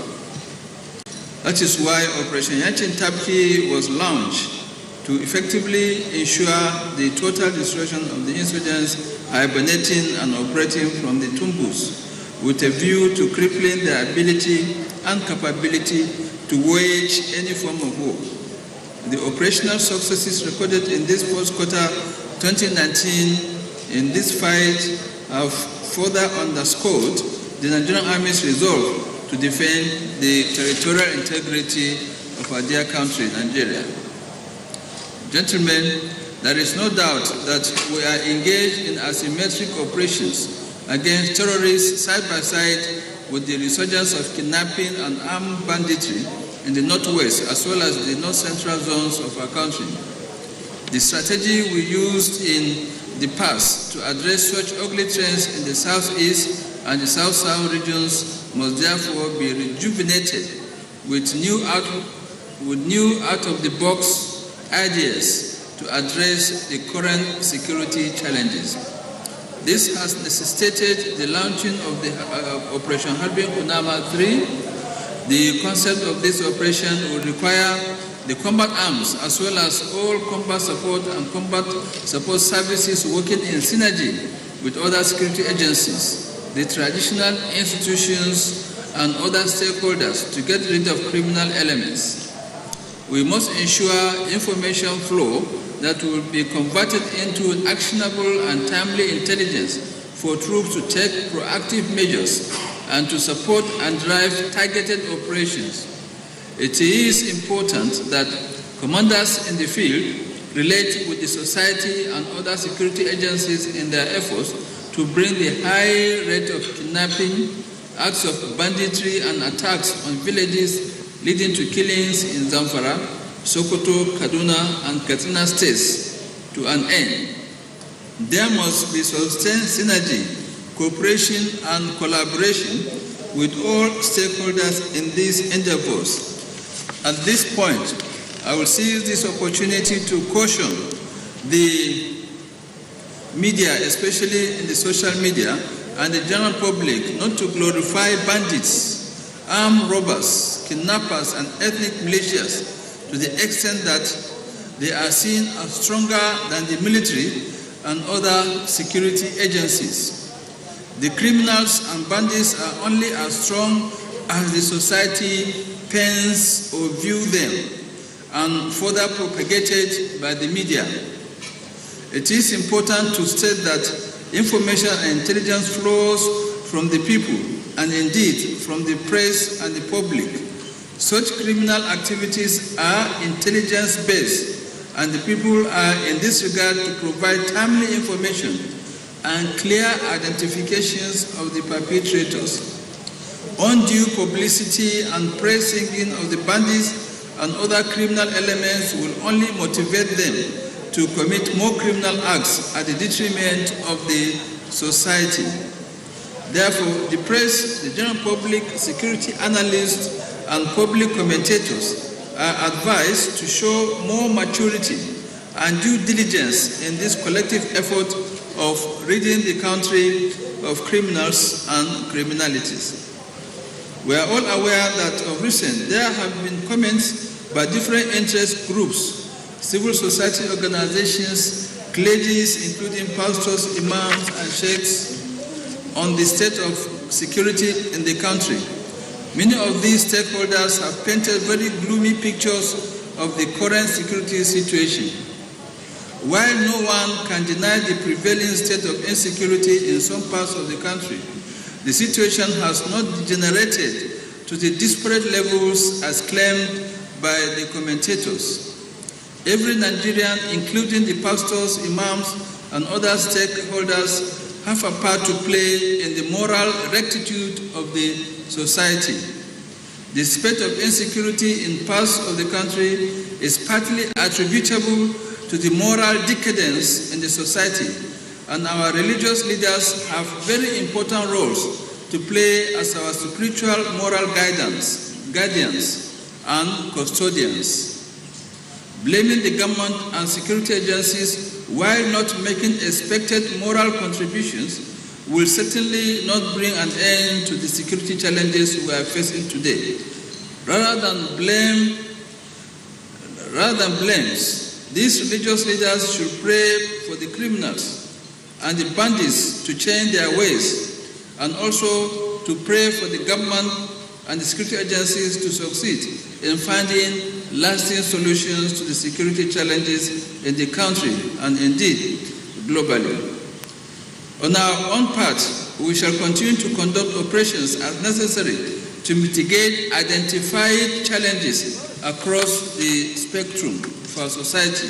That is why Operation Yanchin Tapki was launched to effectively ensure the total destruction of the insurgents hibernating and operating from the Tumbus, with a view to crippling their ability and capability to wage any form of war. The operational successes recorded in this first quarter 2019 in this fight have further underscored the Nigerian Army's resolve to defend the territorial integrity of our dear country, Nigeria. Gentlemen, there is no doubt that we are engaged in asymmetric operations against terrorists side by side with the resurgence of kidnapping and armed banditry in the northwest as well as the north-central zones of our country. The strategy we used in the past to address such ugly trends in the southeast and the south-south regions must therefore be rejuvenated with new out-of-the-box ideas to address the current security challenges. This has necessitated the launching of the Operation Harbin Kunama 3. The concept of this operation will require the combat arms as well as all combat support and combat support services working in synergy with other security agencies, the traditional institutions and other stakeholders to get rid of criminal elements. We must ensure information flow that will be converted into actionable and timely intelligence for troops to take proactive measures and to support and drive targeted operations. It is important that commanders in the field relate with the society and other security agencies in their efforts to bring the high rate of kidnapping, acts of banditry and attacks on villages leading to killings in Zamfara, Sokoto, Kaduna and Katsina states to an end. There must be sustained synergy, cooperation and collaboration with all stakeholders in these endeavors. At this point, I will seize this opportunity to caution the media, especially in the social media, and the general public not to glorify bandits, armed robbers, kidnappers, and ethnic militias to the extent that they are seen as stronger than the military and other security agencies. The criminals and bandits are only as strong as the society paints or view them, and further propagated by the media. It is important to state that information and intelligence flows from the people and indeed from the press and the public. Such criminal activities are intelligence-based, and the people are in this regard to provide timely information and clear identifications of the perpetrators. Undue publicity and praise singing of the bandits and other criminal elements will only motivate them to commit more criminal acts at the detriment of the society. Therefore, the press, the general public, security analysts, and public commentators are advised to show more maturity and due diligence in this collective effort of ridding the country of criminals and criminalities. We are all aware that of recent there have been comments by different interest groups, civil society organizations, clergies, including pastors, imams, and sheikhs, on the state of security in the country. Many of these stakeholders have painted very gloomy pictures of the current security situation. While no one can deny the prevailing state of insecurity in some parts of the country, the situation has not degenerated to the disparate levels as claimed by the commentators. Every Nigerian, including the pastors, imams, and other stakeholders, have a part to play in the moral rectitude of the society. The state of insecurity in parts of the country is partly attributable to the moral decadence in the society, and our religious leaders have very important roles to play as our spiritual moral guardians, and custodians. Blaming the government and security agencies while not making expected moral contributions will certainly not bring an end to the security challenges we are facing today. Rather than blames, these religious leaders should pray for the criminals and the bandits to change their ways, and also to pray for the government and the security agencies to succeed in finding lasting solutions to the security challenges in the country and indeed globally. On our own part, we shall continue to conduct operations as necessary to mitigate identified challenges across the spectrum of our society.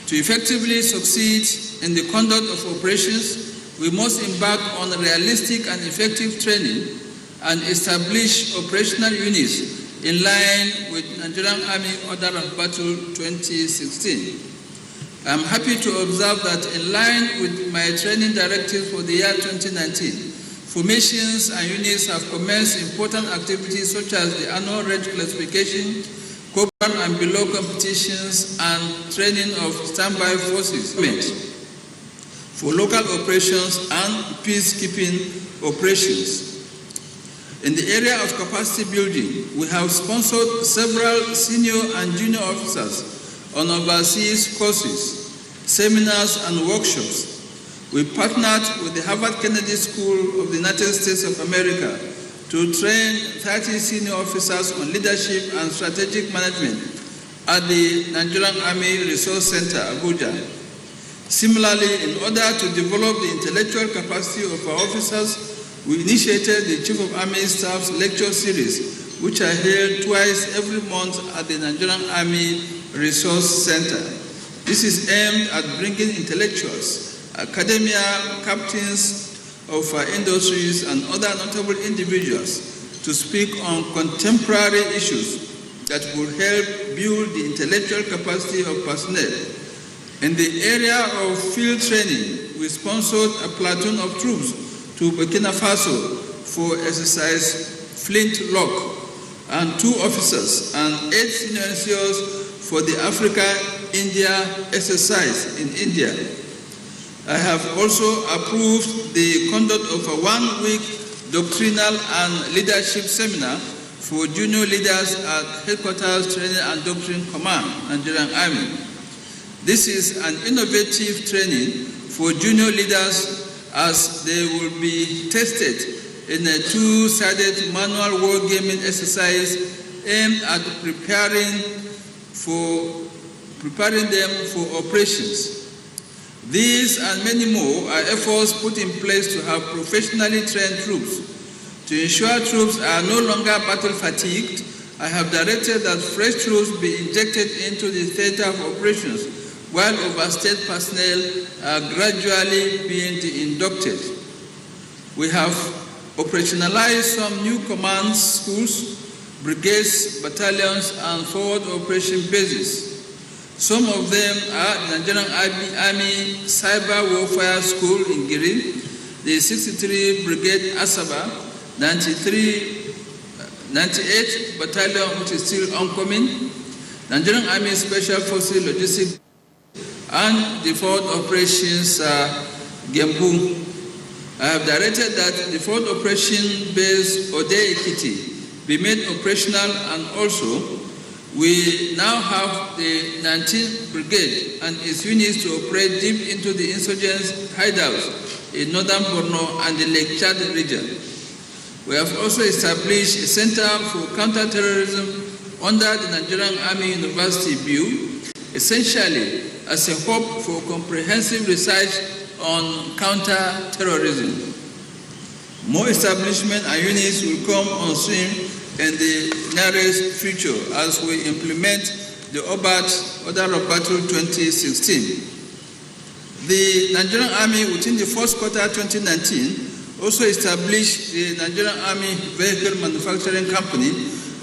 To effectively succeed in the conduct of operations, we must embark on realistic and effective training and establish operational units in line with Nigerian Army Order of Battle 2016. I am happy to observe that in line with my training directives for the year 2019, formations and units have commenced important activities such as the annual range classification, Cobra and below competitions, and training of standby forces for local operations and peacekeeping operations. In the area of capacity building, we have sponsored several senior and junior officers on overseas courses, seminars, and workshops. We partnered with the Harvard Kennedy School of the United States of America to train 30 senior officers on leadership and strategic management at the Nigerian Army Resource Center, Abuja. Similarly, in order to develop the intellectual capacity of our officers, we initiated the Chief of Army Staff's lecture series, which are held twice every month at the Nigerian Army Resource Center. This is aimed at bringing intellectuals, academia, captains of industries, and other notable individuals to speak on contemporary issues that will help build the intellectual capacity of personnel. In the area of field training, we sponsored a platoon of troops to Burkina Faso for exercise Flintlock, and 2 officers and 8 senior NCOs for the Africa-India exercise in India. I have also approved the conduct of a 1-week doctrinal and leadership seminar for junior leaders at Headquarters Training and Doctrine Command, Nigerian Army. This is an innovative training for junior leaders as they will be tested in a two-sided manual wargaming exercise aimed at preparing them for operations. These and many more are efforts put in place to have professionally trained troops. To ensure troops are no longer battle fatigued, I have directed that fresh troops be injected into the theater of operations, while overstayed personnel are gradually being inducted. We have operationalized some new command schools, brigades, battalions, and forward operation bases. Some of them are the Nigerian Army Cyber Warfare School in Giri, the 63 Brigade Asaba, 98 Battalion, which is still oncoming, Nigerian Army Special Forces Logistics, and the forward operations Gembu. I have directed that the forward operation base Ode Ekiti be made operational, and also we now have the 19th Brigade and its units to operate deep into the insurgents' hideouts in northern Borno and the Lake Chad region. We have also established a center for counter-terrorism under the Nigerian Army University BU, essentially as a hub for comprehensive research on counter-terrorism. More establishment and units will come on stream in the nearest future as we implement the Order of Battle 2016. The Nigerian Army within the first quarter 2019 also established the Nigerian Army Vehicle Manufacturing Company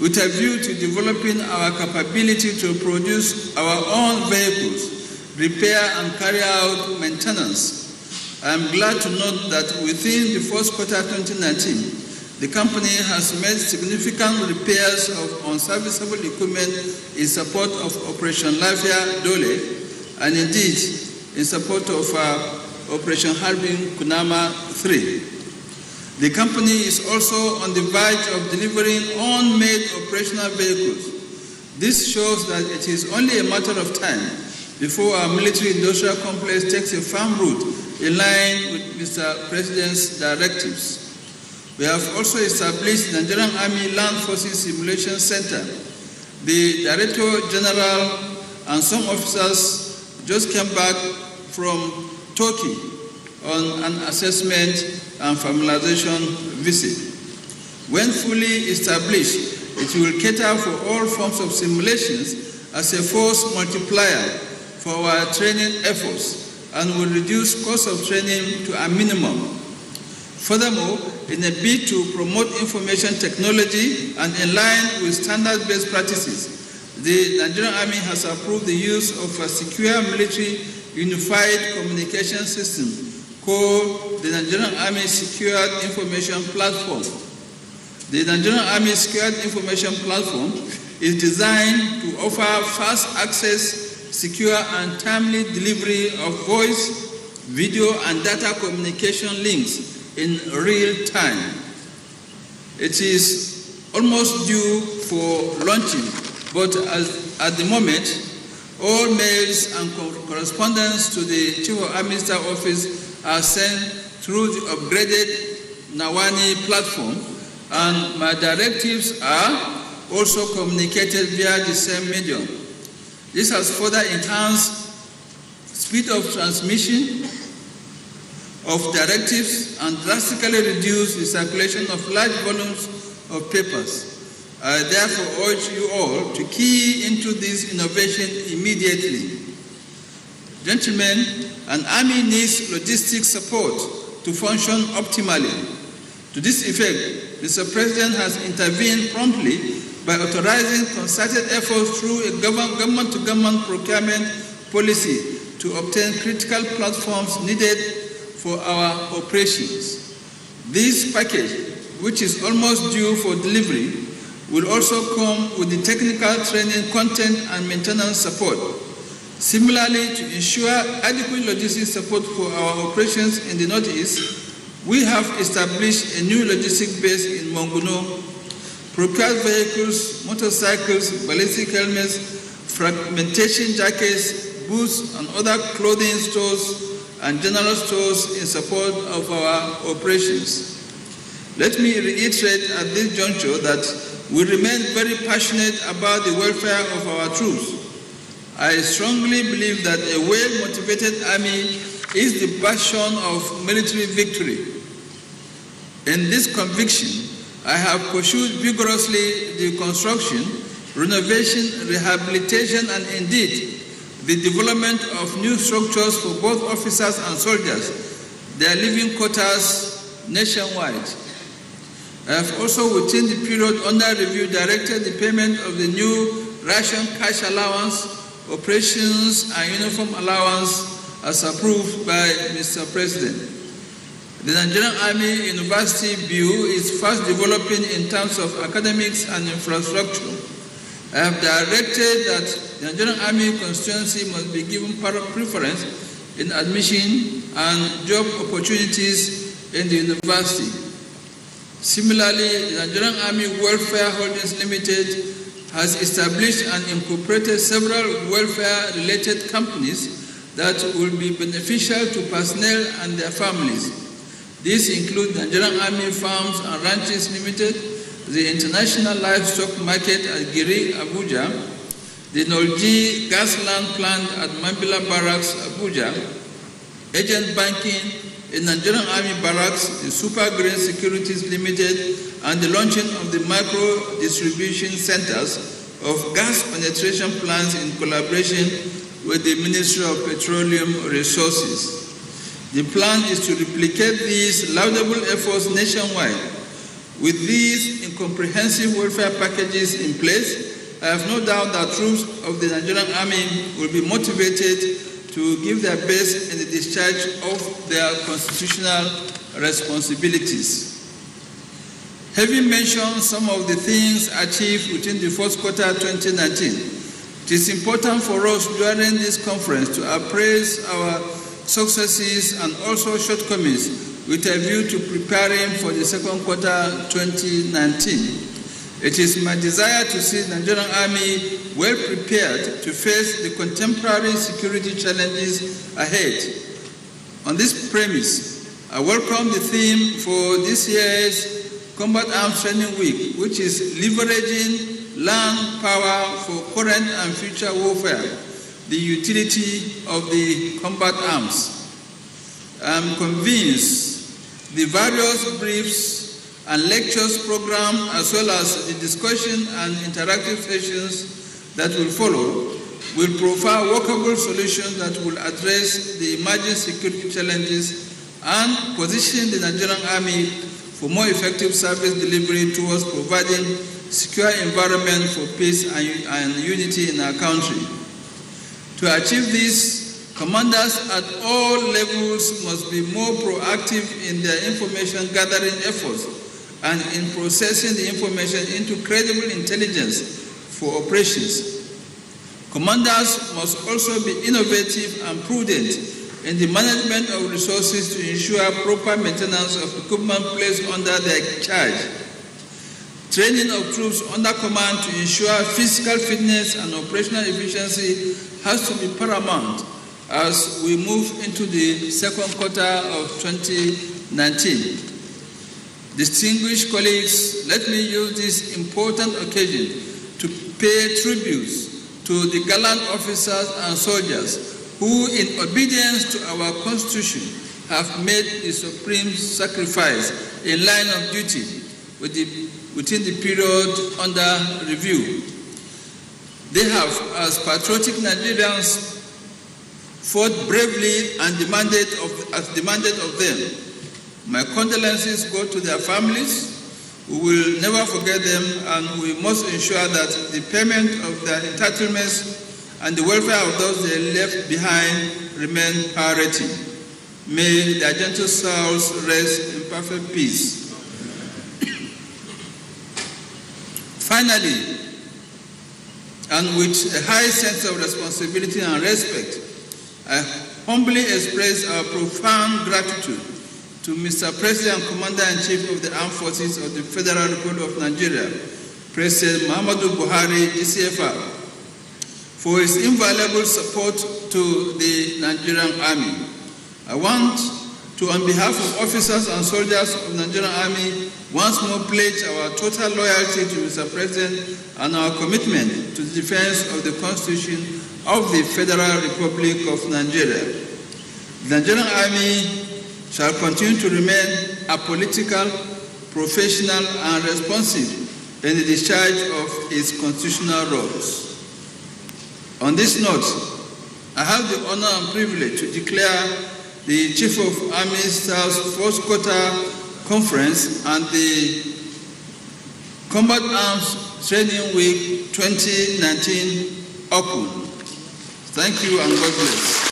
with a view to developing our capability to produce our own vehicles, repair and carry out maintenance. I am glad to note that within the first quarter 2019, the company has made significant repairs of unserviceable equipment in support of Operation Lafia Dole, and indeed in support of Operation Harbin Kunama 3. The company is also on the verge of delivering own-made operational vehicles. This shows that it is only a matter of time before our military-industrial complex takes a firm route in line with Mr. President's directives. We have also established the Nigerian Army Land Forces Simulation Center. The Director General and some officers just came back from Turkey on an assessment and familiarization visit. When fully established, it will cater for all forms of simulations as a force multiplier for our training efforts and will reduce cost of training to a minimum. Furthermore, in a bid to promote information technology and in line with standard-based practices, the Nigerian Army has approved the use of a secure military unified communication system called the Nigerian Army Secured Information Platform. The Nigerian Army Secured Information Platform is designed to offer fast access, secure and timely delivery of voice, video and data communication links in real time. It is almost due for launching, but at the moment, all mails and correspondence to the Chief of Army Staff Office are sent through the upgraded Nawani platform, and my directives are also communicated via the same medium. This has further enhanced speed of transmission of directives and drastically reduced the circulation of large volumes of papers. I therefore urge you all to key into this innovation immediately. Gentlemen, an army needs logistic support to function optimally. To this effect, Mr. President has intervened promptly by authorizing concerted efforts through a government-to-government procurement policy to obtain critical platforms needed for our operations. This package, which is almost due for delivery, will also come with the technical training, content, and maintenance support. Similarly, to ensure adequate logistics support for our operations in the Northeast, we have established a new logistics base in Monguno. procured vehicles, motorcycles, ballistic helmets, fragmentation jackets, boots, and other clothing stores and general stores in support of our operations. Let me reiterate at this juncture that we remain very passionate about the welfare of our troops. I strongly believe that a well-motivated army is the bastion of military victory. In this conviction, I have pursued vigorously the construction, renovation, rehabilitation, and indeed the development of new structures for both officers and soldiers, their living quarters nationwide. I have also, within the period under review, directed the payment of the new ration cash allowance, operations and uniform allowance as approved by Mr. President. The Nigerian Army University Bill is fast developing in terms of academics and infrastructure. I have directed that the Nigerian Army constituency must be given preference in admission and job opportunities in the university. Similarly, the Nigerian Army Welfare Holdings Limited has established and incorporated several welfare-related companies that will be beneficial to personnel and their families. These include the Nigerian Army Farms and Ranches Limited, the International Livestock Market at Giri, Abuja, the Nolji Gasland Plant at Mambila Barracks, Abuja, agent banking in Nigerian Army Barracks, the Super Green Securities Limited, and the launching of the micro distribution centers of gas penetration plants in collaboration with the Ministry of Petroleum Resources. The plan is to replicate these laudable efforts nationwide. With these comprehensive welfare packages in place, I have no doubt that troops of the Nigerian Army will be motivated to give their best in the discharge of their constitutional responsibilities. Having mentioned some of the things achieved within the first quarter 2019, it is important for us during this conference to appraise our successes and also shortcomings with a view to preparing for the second quarter 2019. It is my desire to see the Nigerian Army well prepared to face the contemporary security challenges ahead. On this premise, I welcome the theme for this year's Combat Arms Training Week, which is leveraging land power for current and future warfare, the utility of the combat arms. I am convinced the various briefs and lectures program, as well as the discussion and interactive sessions that will follow, will provide workable solutions that will address the emerging security challenges and position the Nigerian Army for more effective service delivery towards providing secure environment for peace and unity in our country. To achieve this, commanders at all levels must be more proactive in their information gathering efforts and in processing the information into credible intelligence for operations. Commanders must also be innovative and prudent in the management of resources to ensure proper maintenance of equipment placed under their charge. Training of troops under command to ensure physical fitness and operational efficiency has to be paramount as we move into the second quarter of 2019. Distinguished colleagues, let me use this important occasion to pay tributes to the gallant officers and soldiers who, in obedience to our Constitution, have made the supreme sacrifice in line of duty within the period under review. They have, as patriotic Nigerians, fought bravely and as demanded of them. My condolences go to their families. We will never forget them, and we must ensure that the payment of their entitlements and the welfare of those they left behind remain priority. May their gentle souls rest in perfect peace. Finally, and with a high sense of responsibility and respect, I humbly express our profound gratitude to Mr. President and Commander-in-Chief of the Armed Forces of the Federal Republic of Nigeria President Muhammadu Buhari, GCFR, for his invaluable support to the Nigerian Army. I want to, on behalf of officers and soldiers of the Nigerian Army, once more pledge our total loyalty to Mr. President and our commitment to the defense of the Constitution of the Federal Republic of Nigeria. The Nigerian Army shall continue to remain apolitical, professional, and responsive in the discharge of its constitutional roles. On this note, I have the honor and privilege to declare the Chief of Army Staff's Fourth Quarter Conference and the Combat Arms Training Week 2019 open. Thank you and God bless.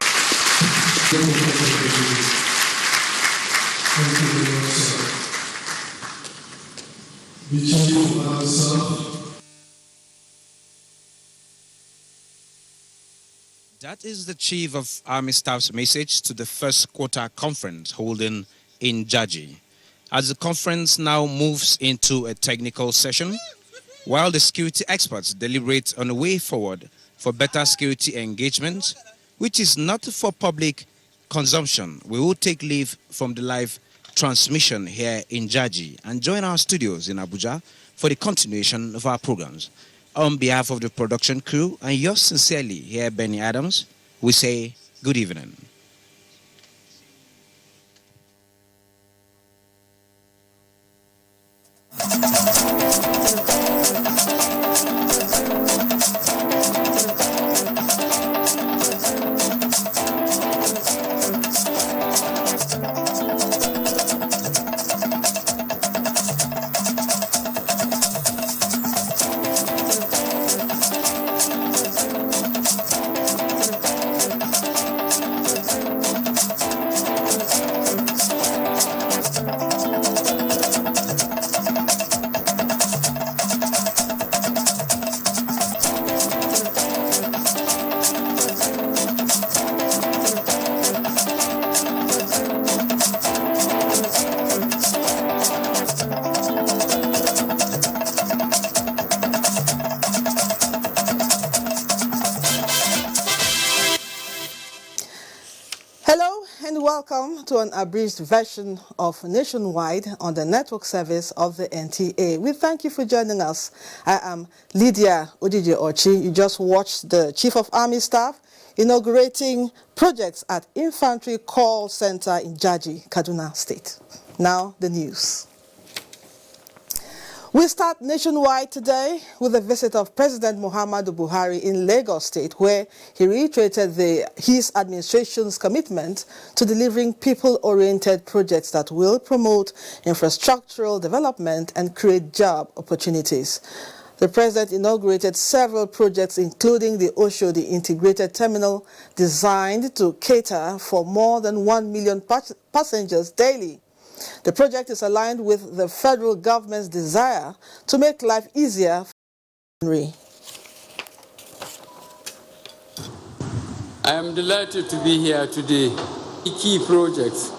That is the Chief of Army Staff's message to the First Quarter Conference holding in Jaji. As the conference now moves into a technical session, while the security experts deliberate on a way forward for better security engagement, which is not for public consumption, we will take leave from the live transmission here in Jaji and join our studios in Abuja for the continuation of our programs. On behalf of the production crew and yours sincerely here, Benny Adams, we say good evening. Welcome to an abridged version of Nationwide on the network service of the NTA. We thank you for joining us. I am Lydia Odije Ochi. You just watched the Chief of Army Staff inaugurating projects at Infantry Call Center in Jaji, Kaduna State. Now the news. We start Nationwide today with a visit of President Muhammadu Buhari in Lagos State, where he reiterated his administration's commitment to delivering people-oriented projects that will promote infrastructural development and create job opportunities. The president inaugurated several projects, including the Oshodi Integrated Terminal, designed to cater for more than 1 million passengers daily. The project is aligned with the federal government's desire to make life easier for Henry. I am delighted to be here today. Key projects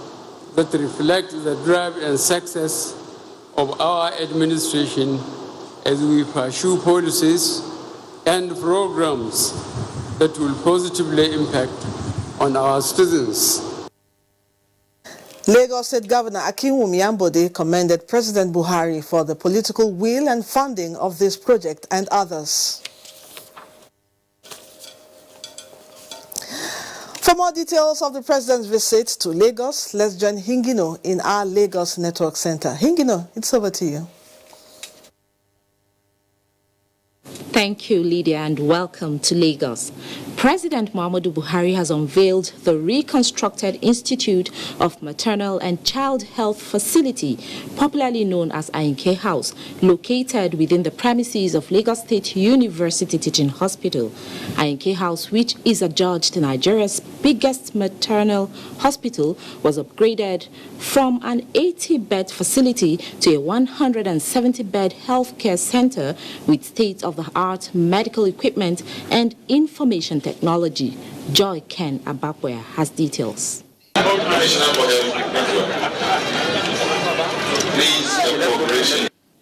that reflect the drive and success of our administration as we pursue policies and programs that will positively impact on our citizens. Lagos State Governor Akinwumi Ambode commended President Buhari for the political will and funding of this project and others. For more details of the president's visit to Lagos, let's join Hingino in our Lagos Network Center. Hingino, it's over to you. Thank you, Lydia, and welcome to Lagos. President Muhammadu Buhari has unveiled the reconstructed Institute of Maternal and Child Health Facility, popularly known as Ayinke House, located within the premises of Lagos State University Teaching Hospital. Ayinke House, which is adjudged Nigeria's biggest maternal hospital, was upgraded from an 80-bed facility to a 170-bed healthcare center with state-of-the-art medical equipment and information technology. Joy Ken Abakwe has details.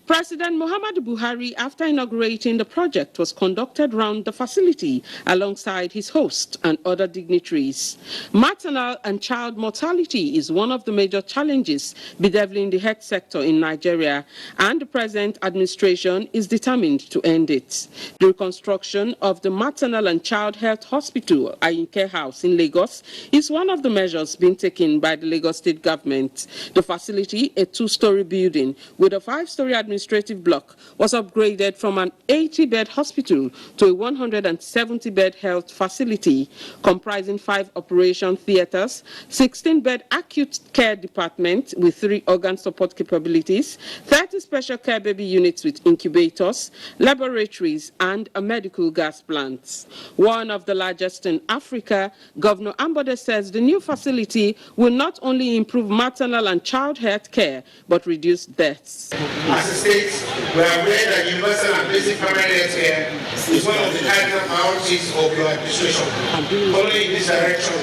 President Muhammadu Buhari, after inaugurating the project, was conducted round the facility alongside his host and other dignitaries. Maternal and child mortality is one of the major challenges bedeviling the health sector in Nigeria, and the present administration is determined to end it. The reconstruction of the Maternal and Child Health Hospital, Ayinke House in Lagos, is one of the measures being taken by the Lagos State government. The facility, a 2-story building with a 5-story administrative block, was upgraded from an 80-bed hospital to a 170-bed health facility comprising 5 operation theaters, 16-bed acute care department with 3 organ support capabilities, 30 special care baby units with incubators, laboratories, and a medical gas plant. One of the largest in Africa, Governor Ambode says the new facility will not only improve maternal and child health care but reduce deaths. As a state, we are aware that universal and basic primary health care is one of the cardinal priorities of your administration. Following this direction,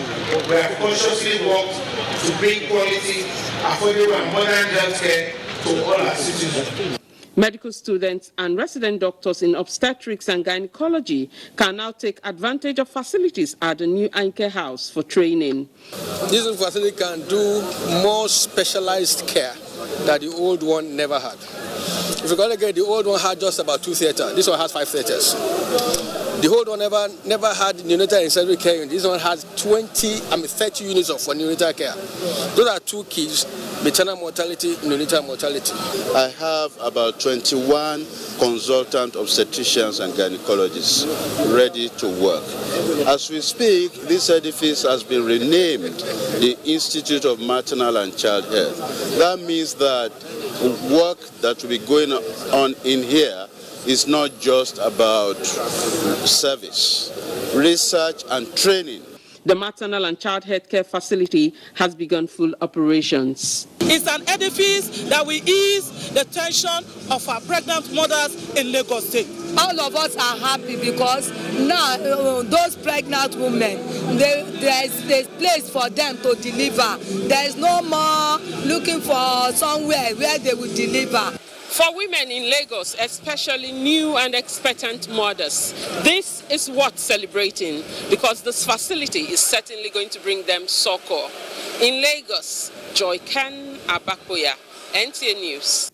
we have consciously worked to bring quality, affordable and modern health care to all our citizens. Medical students and resident doctors in obstetrics and gynecology can now take advantage of facilities at the new Ayinke House for training. This facility can do more specialized care that the old one never had. If you're going to get, the old one had just about 2 theaters. This one has 5 theaters. The old one never had neonatal and surgery care unit. This one has 30 units of neonatal care. Those are 2 keys: maternal mortality, neonatal mortality. I have about 21 consultant obstetricians and gynecologists ready to work. As we speak, this edifice has been renamed the Institute of Maternal and Child Health. That means that work that will be going on in here is not just about service, research and training. The maternal and child health care facility has begun full operations. It's an edifice that will ease the tension of our pregnant mothers in Lagos State. All of us are happy because now those pregnant women, there's place for them to deliver. There is no more looking for somewhere where they will deliver. For women in Lagos, especially new and expectant mothers, this is worth celebrating because this facility is certainly going to bring them succor. In Lagos, Joy Ken Abakoya, NTA News.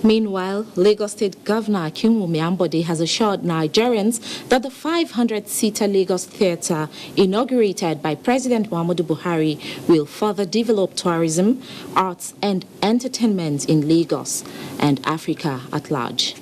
Meanwhile, Lagos State Governor Akinwumi Ambode has assured Nigerians that the 500-seater Lagos Theatre, inaugurated by President Muhammadu Buhari, will further develop tourism, arts and entertainment in Lagos and Africa at large.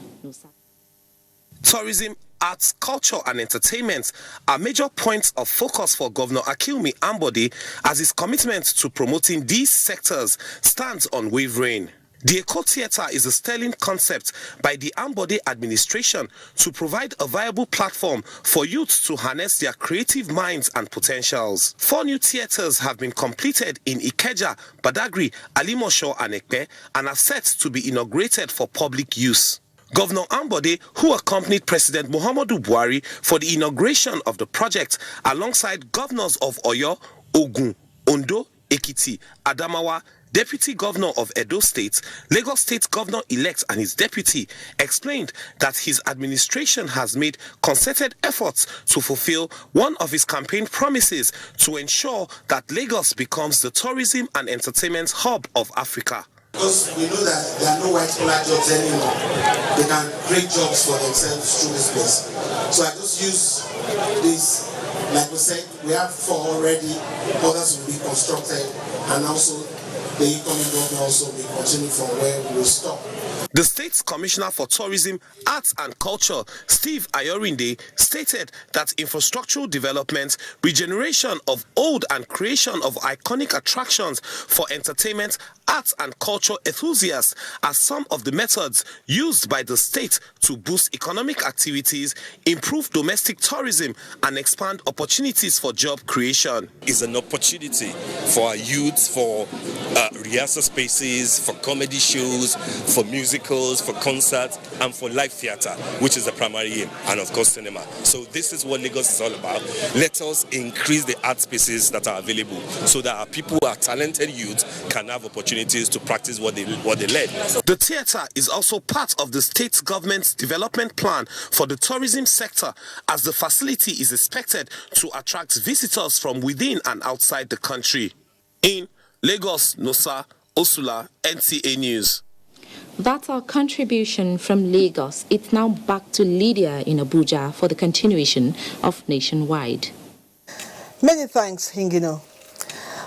Tourism, arts, culture and entertainment are major points of focus for Governor Akinwumi Ambode, as his commitment to promoting these sectors stands unwavering. The Eco Theatre is a sterling concept by the Ambode administration to provide a viable platform for youth to harness their creative minds and potentials. 4 new theatres have been completed in Ikeja, Badagry, Alimosho and Ekpe and are set to be inaugurated for public use. Governor Ambode, who accompanied President Muhammadu Buhari for the inauguration of the project alongside governors of Oyo, Ogun, Ondo, Ekiti, Adamawa, Deputy Governor of Edo State, Lagos State Governor-elect and his deputy, explained that his administration has made concerted efforts to fulfill one of his campaign promises to ensure that Lagos becomes the tourism and entertainment hub of Africa. Because we know that there are no white-collar jobs anymore. They can create jobs for themselves through this place. So I just use this, like we said, we have 4 already, others will be constructed, and also the incoming governor also will continue from where we will stop. The State's Commissioner for Tourism, Arts and Culture, Steve Ayorinde, stated that infrastructural development, regeneration of old and creation of iconic attractions for entertainment, arts and culture enthusiasts are some of the methods used by the state to boost economic activities, improve domestic tourism and expand opportunities for job creation. It's an opportunity for our youth, for rehearsal spaces, for comedy shows, for music musicals, for concerts, and for live theatre, which is the primary aim, and of course cinema. So this is what Lagos is all about. Let us increase the art spaces that are available so that our people who are talented youth can have opportunities to practice what they learn. The theatre is also part of the state government's development plan for the tourism sector, as the facility is expected to attract visitors from within and outside the country. In Lagos, Nosa Osula, NTA News. That's our contribution from Lagos. It's now back to Lydia in Abuja for the continuation of Nationwide. Many thanks, Hingino.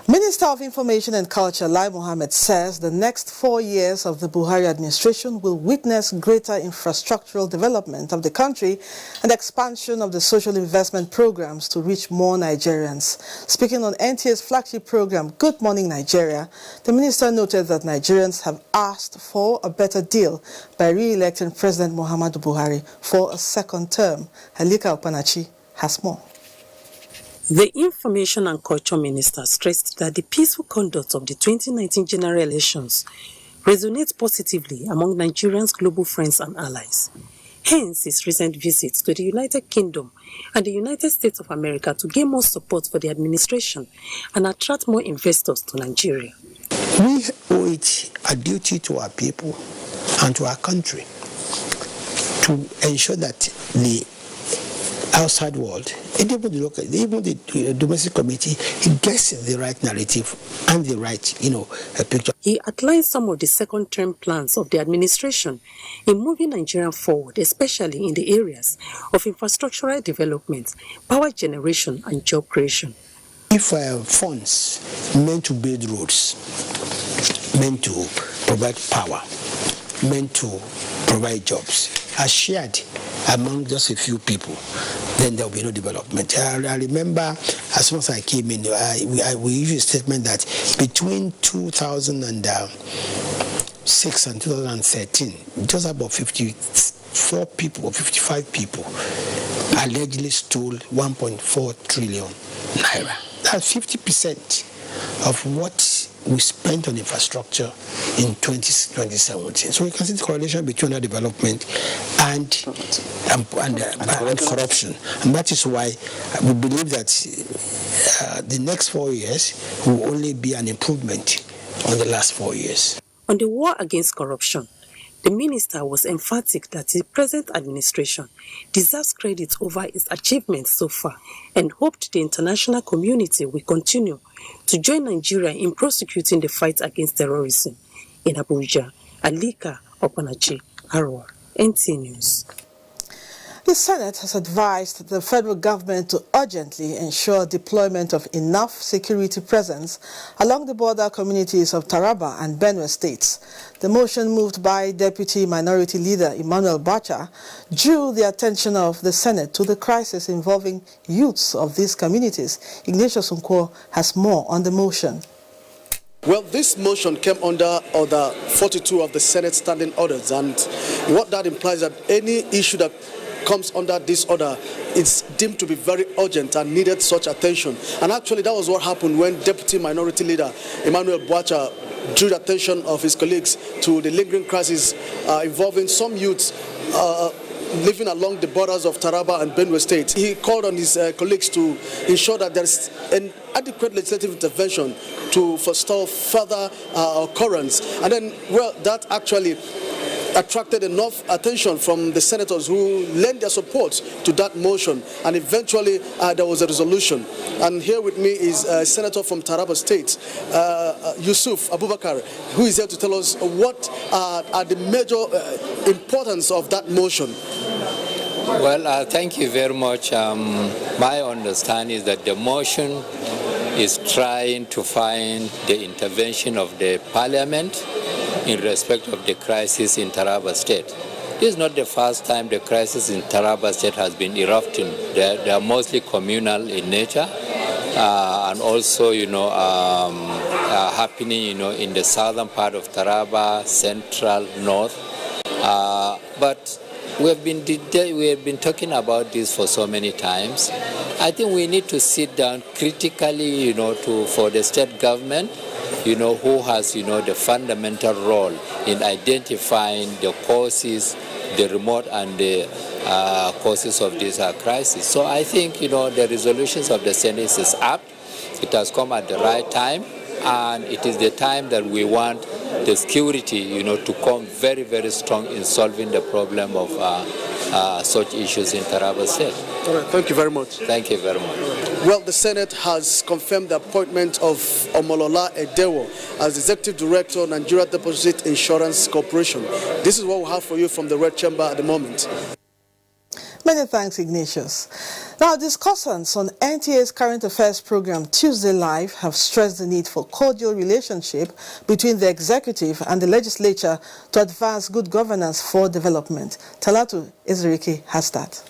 Minister of Information and Culture, Lai Mohammed, says the next 4 years of the Buhari administration will witness greater infrastructural development of the country and expansion of the social investment programs to reach more Nigerians. Speaking on NTA's flagship program, Good Morning Nigeria, the minister noted that Nigerians have asked for a better deal by re-electing President Muhammadu Buhari for a second term. Halika Opanachi has more. The Information and Culture Minister stressed that the peaceful conduct of the 2019 general elections resonates positively among Nigerians' global friends and allies. Hence, his recent visits to the United Kingdom and the United States of America to gain more support for the administration and attract more investors to Nigeria. We owe it a duty to our people and to our country to ensure that the outside world, and even the domestic community, it gets the right narrative and the right, picture. He outlined some of the second-term plans of the administration in moving Nigeria forward, especially in the areas of infrastructural development, power generation, and job creation. If funds meant to build roads, meant to provide power, meant to provide jobs, are shared among just a few people, then there will be no development. I remember as soon as I came in, we issued a statement that between 2006 and 2013, just about 54 people or 55 people allegedly stole 1.4 trillion naira. That's 50% of what we spent on infrastructure in 2017. So we can see the correlation between that development and corruption. And that is why we believe that the next 4 years will only be an improvement on the last 4 years. On the war against corruption, the minister was emphatic that the present administration deserves credit over its achievements so far and hoped the international community will continue to join Nigeria in prosecuting the fight against terrorism. In Abuja, Alika Opanachi, Arwa, NTA News. The Senate has advised the federal government to urgently ensure deployment of enough security presence along the border communities of Taraba and Benue states. The motion moved by Deputy Minority Leader Emmanuel Bacha drew the attention of the Senate to the crisis involving youths of these communities. Ignatius Unko has more on the motion. Well, this motion came under Order 42 of the Senate Standing Orders, and what that implies that any issue that comes under this order is deemed to be very urgent and needed such attention. And actually that was what happened when Deputy Minority Leader Emmanuel Bacha drew the attention of his colleagues to the lingering crisis involving some youths living along the borders of Taraba and Benue State. He called on his colleagues to ensure that there's an adequate legislative intervention to forestall further occurrence. And then, well, that actually attracted enough attention from the senators who lent their support to that motion, and eventually there was a resolution. And here with me is a senator from Taraba State, Yusuf Abubakar, who is here to tell us what are the major importance of that motion. Well, thank you very much. My understanding is that the motion is trying to find the intervention of the parliament in respect of the crisis in Taraba State. This is not the first time the crisis in Taraba State has been erupting. They are mostly communal in nature and also, happening, in the southern part of Taraba, central, north. But we have been talking about this for so many times. I think we need to sit down critically, for the state government who has, the fundamental role in identifying the causes, the remote and the causes of this crisis. So I think, the resolutions of the Senate is apt. It has come at the right time, and it is the time that we want the security, to come very, very strong in solving the problem of such issues in Taraba State. All right, thank you very much. Thank you very much. Well, the Senate has confirmed the appointment of Omolola Edewo as Executive Director of Nigeria Deposit Insurance Corporation. This is what we have for you from the Red Chamber at the moment. Many thanks, Ignatius. Now, discussants on NTA's Current Affairs program Tuesday Live have stressed the need for cordial relationship between the executive and the legislature to advance good governance for development. Talatu Ezerike has that.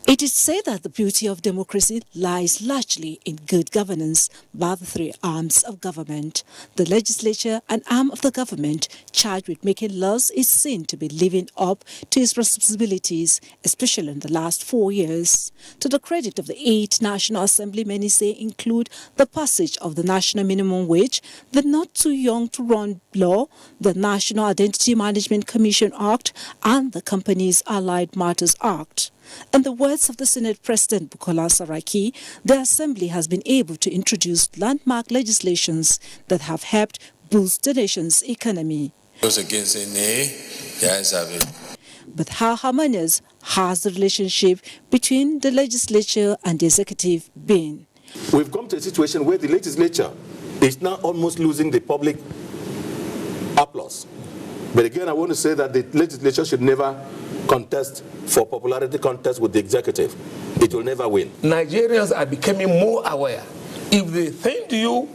It is said that the beauty of democracy lies largely in good governance by the three arms of government. The legislature, an arm of the government charged with making laws, is seen to be living up to its responsibilities, especially in the last 4 years. To the credit of the 8 National Assembly, many say include the passage of the National Minimum Wage, the Not Too Young to Run Law, the National Identity Management Commission Act, and the Companies Allied Matters Act. In the words of the Senate President Bukola Saraki, the Assembly has been able to introduce landmark legislations that have helped boost the nation's economy. Those against say nay, the ayes have it. But how harmonious has the relationship between the legislature and the executive been? We've come to a situation where the legislature is now almost losing the public applause. But again, I want to say that the legislature should never contest for popularity contest with the executive. It will never win. Nigerians are becoming more aware. If they think you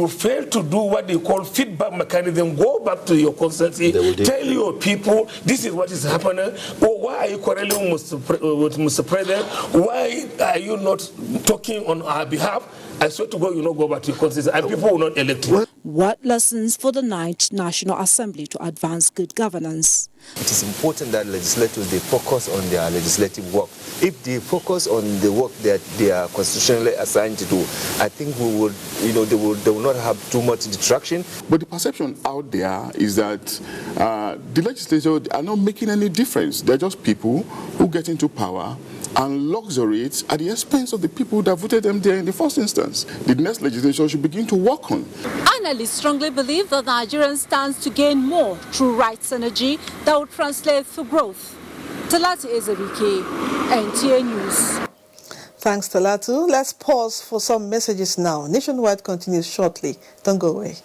fail to do what they call feedback mechanism, go back to your constituency, tell your people this is what is happening. Or why are you quarreling with Mr. President? Why are you not talking on our behalf? I swear to God, you not go back to your constituency, and people will not elect you. What lessons for the 9th National Assembly to advance good governance? It is important that legislators, they focus on their legislative work. If they focus on the work that they are constitutionally assigned to do, I think we would, they will not have too much distraction. But the perception out there is that the legislators are not making any difference. They're just people who get into power and luxuriate at the expense of the people that voted them there in the first instance. The next legislation should begin to work on. Analysts strongly believe that Nigerians stands to gain more through rights energy that will translate to growth. Talatu Ezerike, NTA News. Thanks, Talatu. Let's pause for some messages now. Nationwide continues shortly. Don't go away.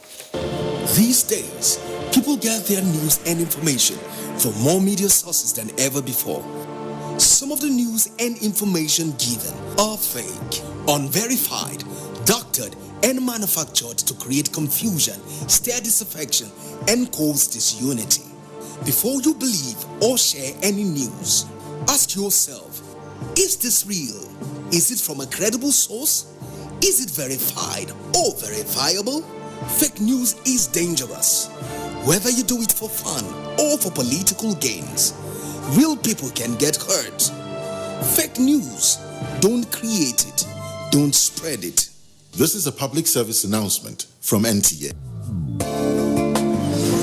These days, people get their news and information from more media sources than ever before. Some of the news and information given are fake, unverified, doctored, and manufactured to create confusion, stir disaffection, and cause disunity. Before you believe or share any news, ask yourself, is this real? Is it from a credible source? Is it verified or verifiable? Fake news is dangerous. Whether you do it for fun or for political gains, real people can get hurt. Fake news, don't create it, don't spread it. This is a public service announcement from NTA.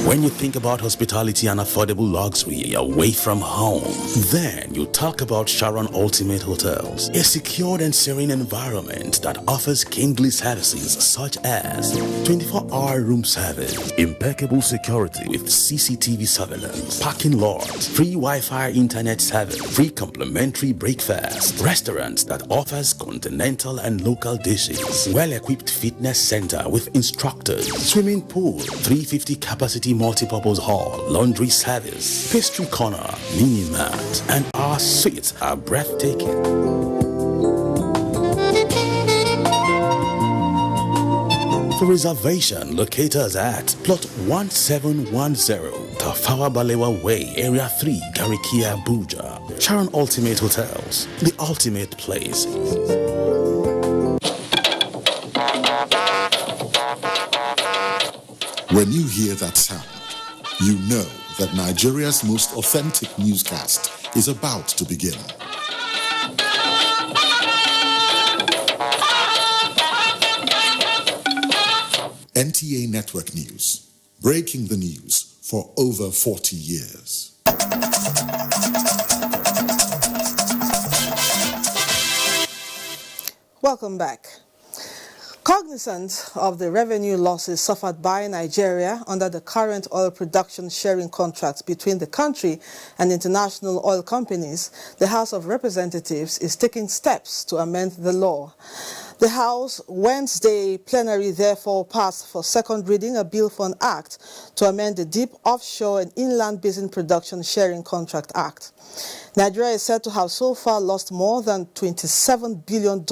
When you think about hospitality and affordable luxury away from home, then you talk about Sharon Ultimate Hotels, a secured and serene environment that offers kingly services such as 24-hour room service, impeccable security with CCTV surveillance, parking lots, free Wi-Fi internet service, free complimentary breakfast, restaurants that offers continental and local dishes, well-equipped fitness center with instructors, swimming pool, 350 capacity multi-purpose hall, laundry service, pastry corner, mini mart, and our suites are breathtaking. For reservation, locate us at plot 1710, Tafawa Balewa Way, Area 3, Garikia, Abuja. Sharon Ultimate Hotels, the ultimate place. When you hear that sound, you know that Nigeria's most authentic newscast is about to begin. NTA Network News, breaking the news for over 40 years. Welcome back. Cognizant of the revenue losses suffered by Nigeria under the current oil production sharing contracts between the country and international oil companies, the House of Representatives is taking steps to amend the law. The House Wednesday plenary therefore passed for second reading a bill for an act to amend the Deep Offshore and Inland Basin Production Sharing Contract Act. Nigeria is said to have so far lost more than $27 billion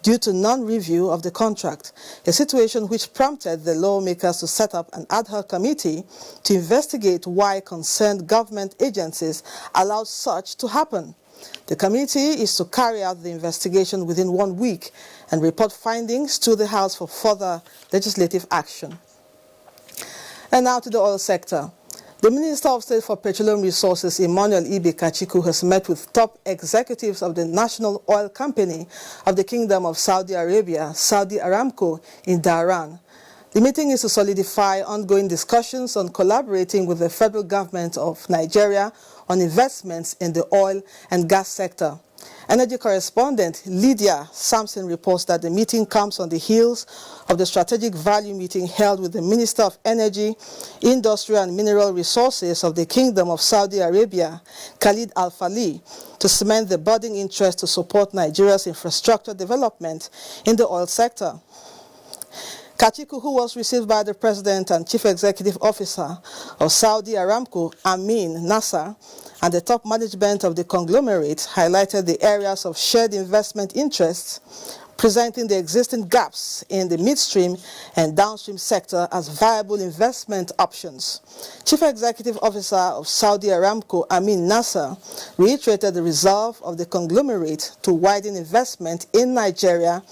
due to non-review of the contract, a situation which prompted the lawmakers to set up an ad hoc committee to investigate why concerned government agencies allowed such to happen. The committee is to carry out the investigation within 1 week and report findings to the House for further legislative action. And now to the oil sector. The Minister of State for Petroleum Resources, Emmanuel Ibe Kachiku, has met with top executives of the National Oil Company of the Kingdom of Saudi Arabia, Saudi Aramco, in Dhahran. The meeting is to solidify ongoing discussions on collaborating with the federal government of Nigeria on investments in the oil and gas sector. Energy correspondent Lydia Sampson reports that the meeting comes on the heels of the strategic value meeting held with the Minister of Energy, Industry and Mineral Resources of the Kingdom of Saudi Arabia, Khalid Al-Fali, to cement the budding interest to support Nigeria's infrastructure development in the oil sector. Kachiku, who was received by the President and Chief Executive Officer of Saudi Aramco, Amin Nasser, and the top management of the conglomerate, highlighted the areas of shared investment interests, presenting the existing gaps in the midstream and downstream sector as viable investment options. Chief Executive Officer of Saudi Aramco, Amin Nasser, reiterated the resolve of the conglomerate to widen investment in Nigeria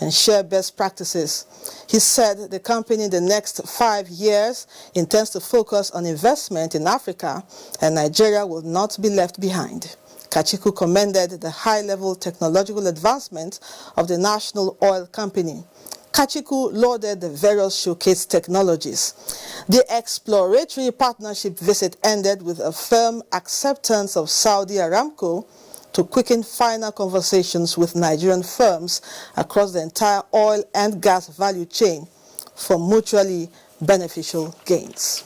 and share best practices. He said the company in the next 5 years intends to focus on investment in Africa, and Nigeria will not be left behind. Kachiku commended the high-level technological advancement of the National Oil Company. Kachiku lauded the various showcase technologies. The exploratory partnership visit ended with a firm acceptance of Saudi Aramco to quicken final conversations with Nigerian firms across the entire oil and gas value chain for mutually beneficial gains.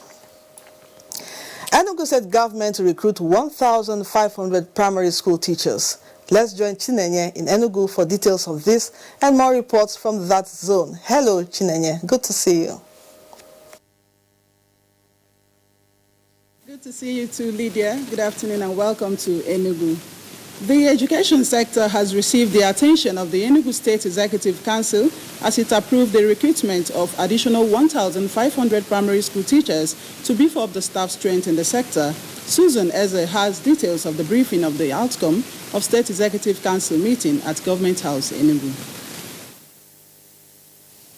Enugu State government to recruit 1,500 primary school teachers. Let's join Chinenye in Enugu for details of this and more reports from that zone. Hello, Chinenye. Good to see you. Good to see you too, Lydia. Good afternoon and welcome to Enugu. The education sector has received the attention of the Enugu State Executive Council as it approved the recruitment of additional 1,500 primary school teachers to beef up the staff strength in the sector. Susan Eze has details of the briefing of the outcome of State Executive Council meeting at Government House, Enugu.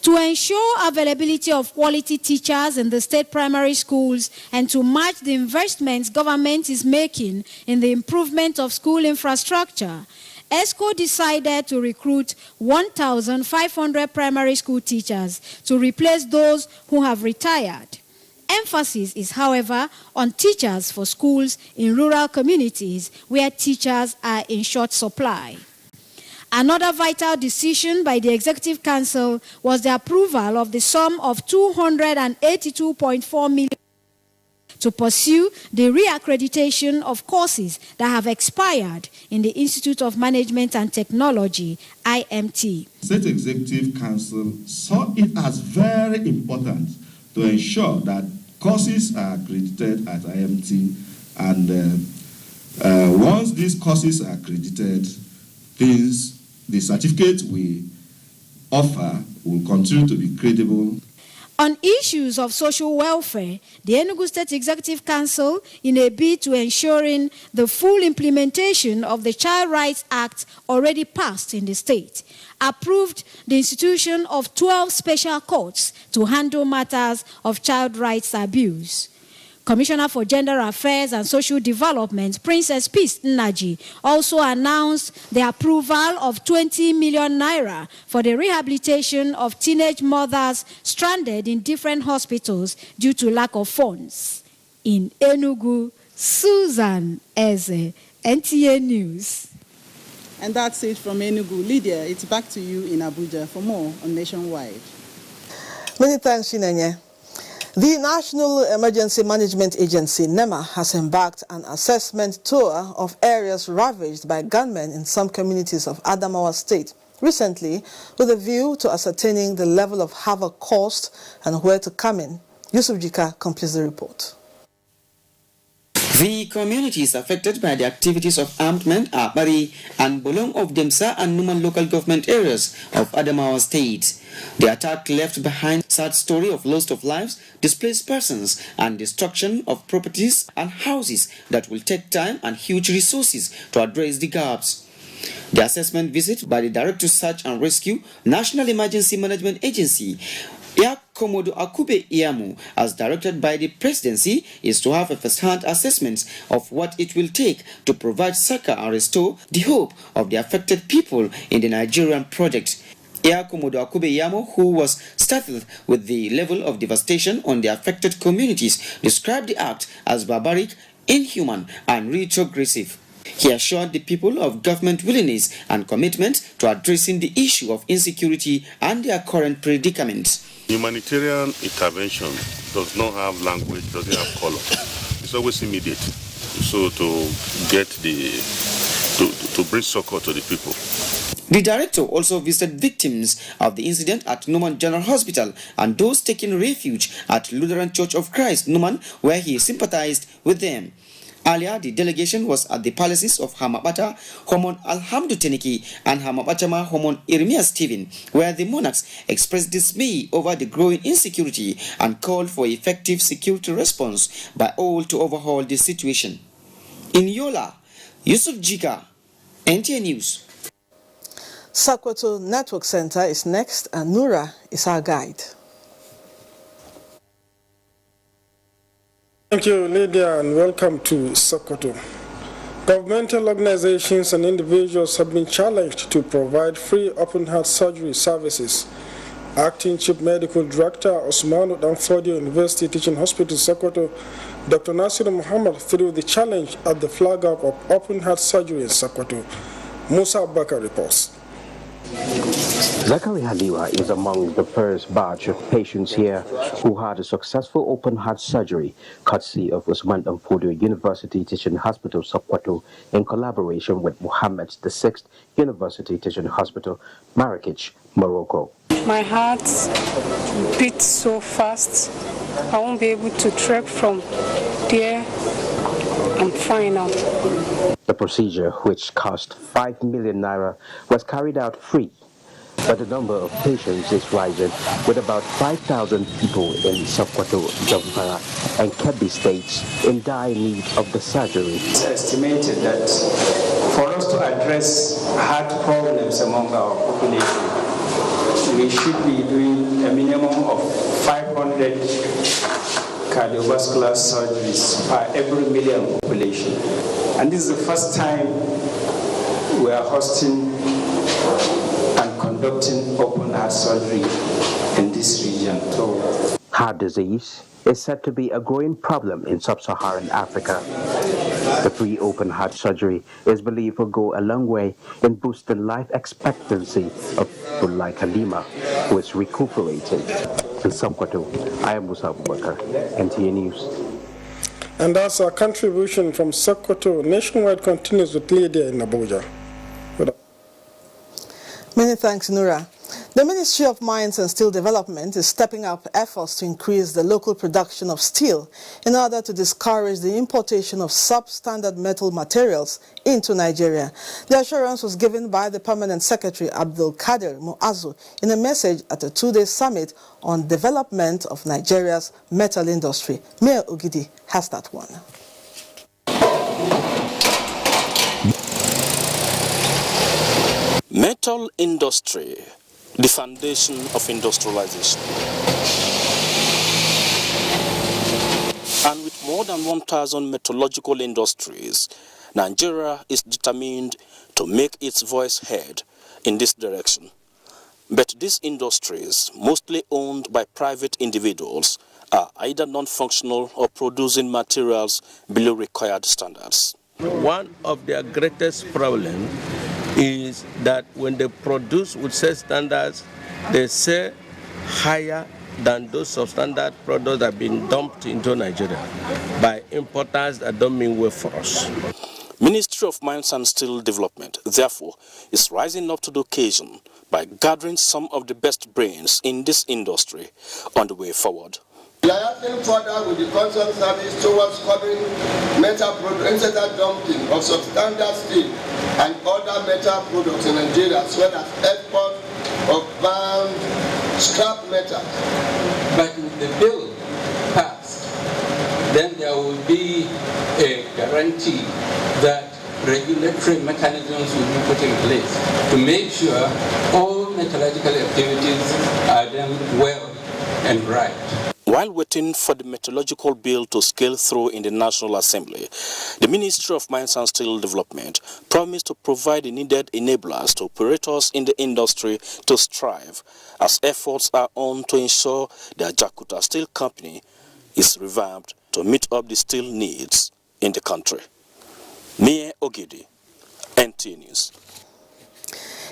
To ensure availability of quality teachers in the state primary schools and to match the investments government is making in the improvement of school infrastructure, ESCO decided to recruit 1,500 primary school teachers to replace those who have retired. Emphasis is, however, on teachers for schools in rural communities where teachers are in short supply. Another vital decision by the Executive Council was the approval of the sum of 282.4 million to pursue the reaccreditation of courses that have expired in the Institute of Management and Technology, IMT. State Executive Council saw it as very important to ensure that courses are accredited at IMT, and once these courses are accredited, the certificate we offer will continue to be credible. On issues of social welfare, the Enugu State Executive Council, in a bid to ensuring the full implementation of the Child Rights Act already passed in the state, approved the institution of 12 special courts to handle matters of child rights abuse. Commissioner for Gender Affairs and Social Development, Princess Peace Nnaji, also announced the approval of 20 million naira for the rehabilitation of teenage mothers stranded in different hospitals due to lack of funds. In Enugu, Susan Eze, NTA News. And that's it from Enugu. Lydia, it's back to you in Abuja for more on Nationwide. Many thanks, Chinenye. The National Emergency Management Agency, NEMA, has embarked on an assessment tour of areas ravaged by gunmen in some communities of Adamawa State recently, with a view to ascertaining the level of havoc caused and where to come in. Yusuf Jika completes the report. The communities affected by the activities of armed men are Bari and Bolong of Demsa and Numan local government areas of Adamawa State. The attack left behind a sad story of loss of lives, displaced persons, and destruction of properties and houses that will take time and huge resources to address the gaps. The assessment visit by the Director of Search and Rescue, National Emergency Management Agency, Komodo Akube Iyamu, as directed by the presidency, is to have a first-hand assessment of what it will take to provide succor and restore the hope of the affected people in the Nigerian project. Komodo Akube Iyamu, who was startled with the level of devastation on the affected communities, described the act as barbaric, inhuman, and retrogressive. He assured the people of government willingness and commitment to addressing the issue of insecurity and their current predicament. Humanitarian intervention does not have language, doesn't have color. It's always immediate. So to get to bring succor to the people. The director also visited victims of the incident at Numan General Hospital and those taking refuge at Lutheran Church of Christ, Numan, where he sympathized with them. Earlier, the delegation was at the palaces of Hamabata, Homon Alhamdu Teniki, and Hamabachama Homon Irmia Stephen, where the monarchs expressed dismay over the growing insecurity and called for effective security response by all to overhaul the situation. In Yola, Yusuf Jika, NTA News. Sokoto Network Center is next, and Nura is our guide. Thank you, Lydia, and welcome to Sokoto. Governmental organizations and individuals have been challenged to provide free open-heart surgery services. Acting Chief Medical Director Osmanu Danfodio University Teaching Hospital, Sokoto, Dr. Nasir Muhammad threw the challenge at the flag up of open-heart surgery in Sokoto. Musa Abubakar reports. Zachary Haliwa is among the first batch of patients here who had a successful open-heart surgery, courtesy of Usman Danfodio University Teaching Hospital, Sokoto, in collaboration with Mohammed VI University Teaching Hospital, Marrakech, Morocco. My heart beats so fast, I won't be able to trek from there. I'm fine now. The procedure, which cost 5 million naira, was carried out free, but the number of patients is rising, with about 5,000 people in Sokoto, Zamfara, and Kebbi states in dire need of the surgery. It's estimated that for us to address heart problems among our population, we should be doing a minimum of 500 cardiovascular surgeries per every million population. And this is the first time we are hosting and conducting open heart surgery in this region. So, heart disease is said to be a growing problem in sub-Saharan Africa. The free open heart surgery is believed to go a long way in boosting life expectancy of people like Halima, who is recuperating. In Sokoto, I am Musa Abubakar, NTA News. And that's our contribution from Sokoto. Nationwide continues with Lydia in Abuja. Many thanks, Nura. The Ministry of Mines and Steel Development is stepping up efforts to increase the local production of steel in order to discourage the importation of substandard metal materials into Nigeria. The assurance was given by the Permanent Secretary Abdul Kader Muazu in a message at a two-day summit on development of Nigeria's metal industry. Mayor Ogidi has that one. Metal industry, the foundation of industrialization. And with more than 1,000 metallurgical industries, Nigeria is determined to make its voice heard in this direction. But these industries, mostly owned by private individuals, are either non-functional or producing materials below required standards. One of their greatest problems is that when they produce with such standards, they sell higher than those substandard products that have been dumped into Nigeria by importers that don't mean well for us. Ministry of Mines and Steel Development, therefore, is rising up to the occasion by gathering some of the best brains in this industry on the way forward. We are acting further with the Customs Service towards covering metal dumping of substandard steel and other metal products in Nigeria, as well as export of bound scrap metal. But if the bill passed, then there will be a guarantee that regulatory mechanisms will be put in place to make sure all metallurgical activities are done well and right. While waiting for the metallurgical bill to scale through in the National Assembly, the Ministry of Mines and Steel Development promised to provide the needed enablers to operators in the industry to strive, as efforts are on to ensure the Ajakuta Steel Company is revamped to meet up the steel needs in the country. Mie Ogidi, NTA News.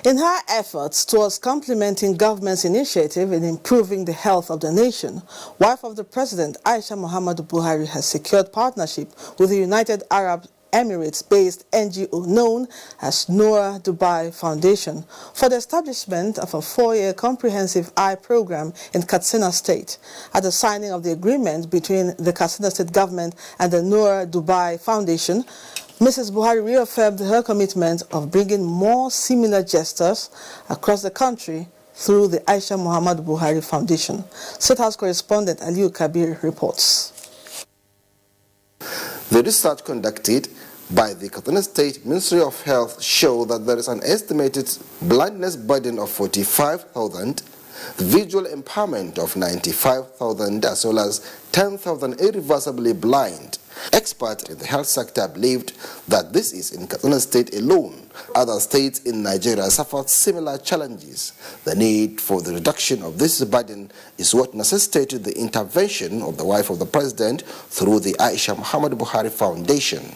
In her efforts towards complementing government's initiative in improving the health of the nation, wife of the President, Aisha Muhammadu Buhari, has secured partnership with the United Arab Emirates-based NGO known as Noor Dubai Foundation for the establishment of a 4-year comprehensive eye program in Katsina State. At the signing of the agreement between the Katsina State government and the Noor Dubai Foundation, Mrs. Buhari reaffirmed her commitment of bringing more similar gestures across the country through the Aisha Muhammadu Buhari Foundation. State House correspondent Aliu Kabir reports. The research conducted by the Katsina State Ministry of Health show that there is an estimated blindness burden of 45,000, visual impairment of 95,000, as well as 10,000 irreversibly blind. Experts in the health sector believed that this is in Katsina State alone. Other states in Nigeria suffered similar challenges. The need for the reduction of this burden is what necessitated the intervention of the wife of the president through the Aisha Muhammadu Buhari Foundation.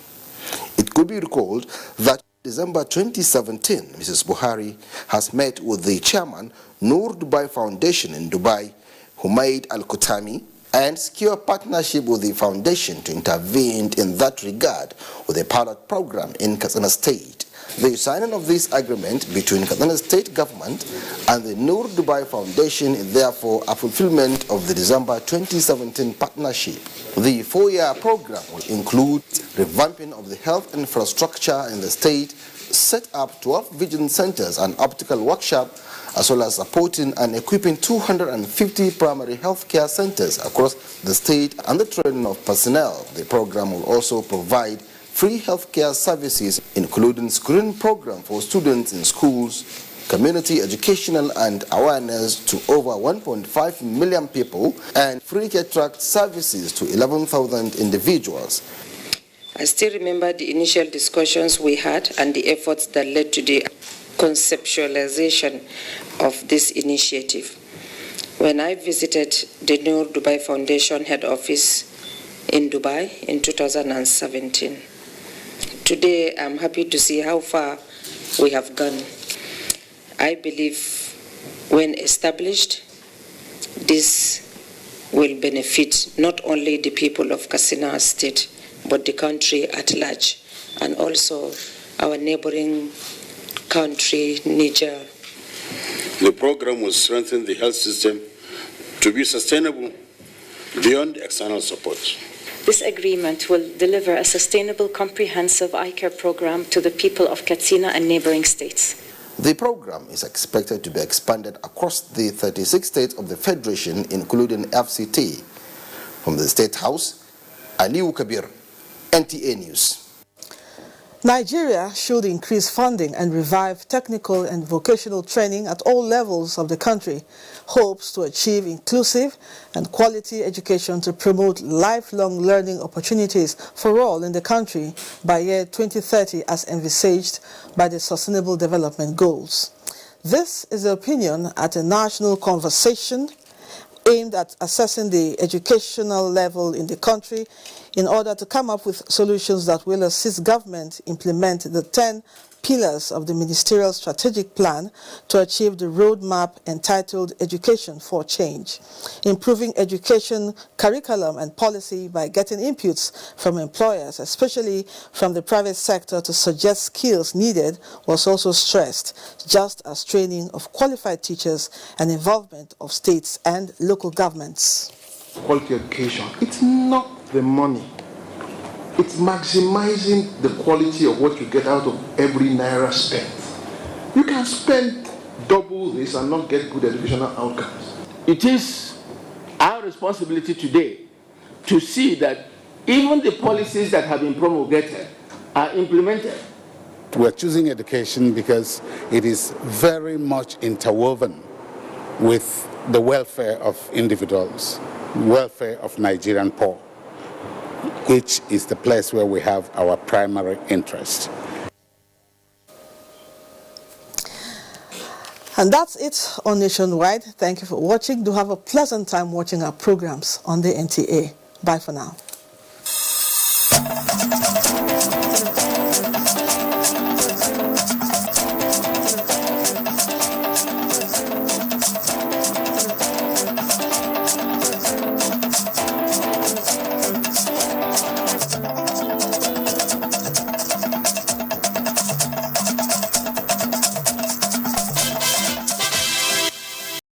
It could be recalled that in December 2017, Mrs. Buhari has met with the chairman, Noor Dubai Foundation in Dubai, Humaid Al-Kutami, and secure partnership with the foundation to intervene in that regard with a pilot program in Katsina State. The signing of this agreement between Katsina State government and the Noor Dubai Foundation is therefore a fulfillment of the December 2017 partnership. The 4-year program will include revamping of the health infrastructure in the state, set up 12 vision centers and optical workshop, as well as supporting and equipping 250 primary health care centers across the state and the training of personnel. The program will also provide free health care services, including screening program for students in schools, community educational and awareness to over 1.5 million people, and free cataract services to 11,000 individuals. I still remember the initial discussions we had and the efforts that led to the conceptualization of this initiative. When I visited the Noor Dubai Foundation head office in Dubai in 2017. Today I'm happy to see how far we have gone. I believe when established, this will benefit not only the people of Katsina State, but the country at large, and also our neighboring country, Niger. The program will strengthen the health system to be sustainable beyond external support. This agreement will deliver a sustainable, comprehensive eye care program to the people of Katsina and neighboring states. The program is expected to be expanded across the 36 states of the Federation, including FCT. From the State House, Aliu Kabir, NTA News. Nigeria should increase funding and revive technical and vocational training at all levels of the country, hopes to achieve inclusive and quality education to promote lifelong learning opportunities for all in the country by year 2030 as envisaged by the Sustainable Development Goals. This is the opinion at a national conversation aimed at assessing the educational level in the country in order to come up with solutions that will assist government implement the 10 pillars of the Ministerial Strategic Plan to achieve the roadmap entitled Education for Change. Improving education curriculum and policy by getting inputs from employers, especially from the private sector, to suggest skills needed was also stressed, just as training of qualified teachers and involvement of states and local governments. Quality education, it's not the money. It's maximizing the quality of what you get out of every naira spent. You can spend double this and not get good educational outcomes. It is our responsibility today to see that even the policies that have been promulgated are implemented. We're choosing education because it is very much interwoven with the welfare of individuals, welfare of Nigerian poor, which is the place where we have our primary interest. And that's it on Nationwide. Thank you for watching. Do have a pleasant time watching our programs on the NTA. Bye for now.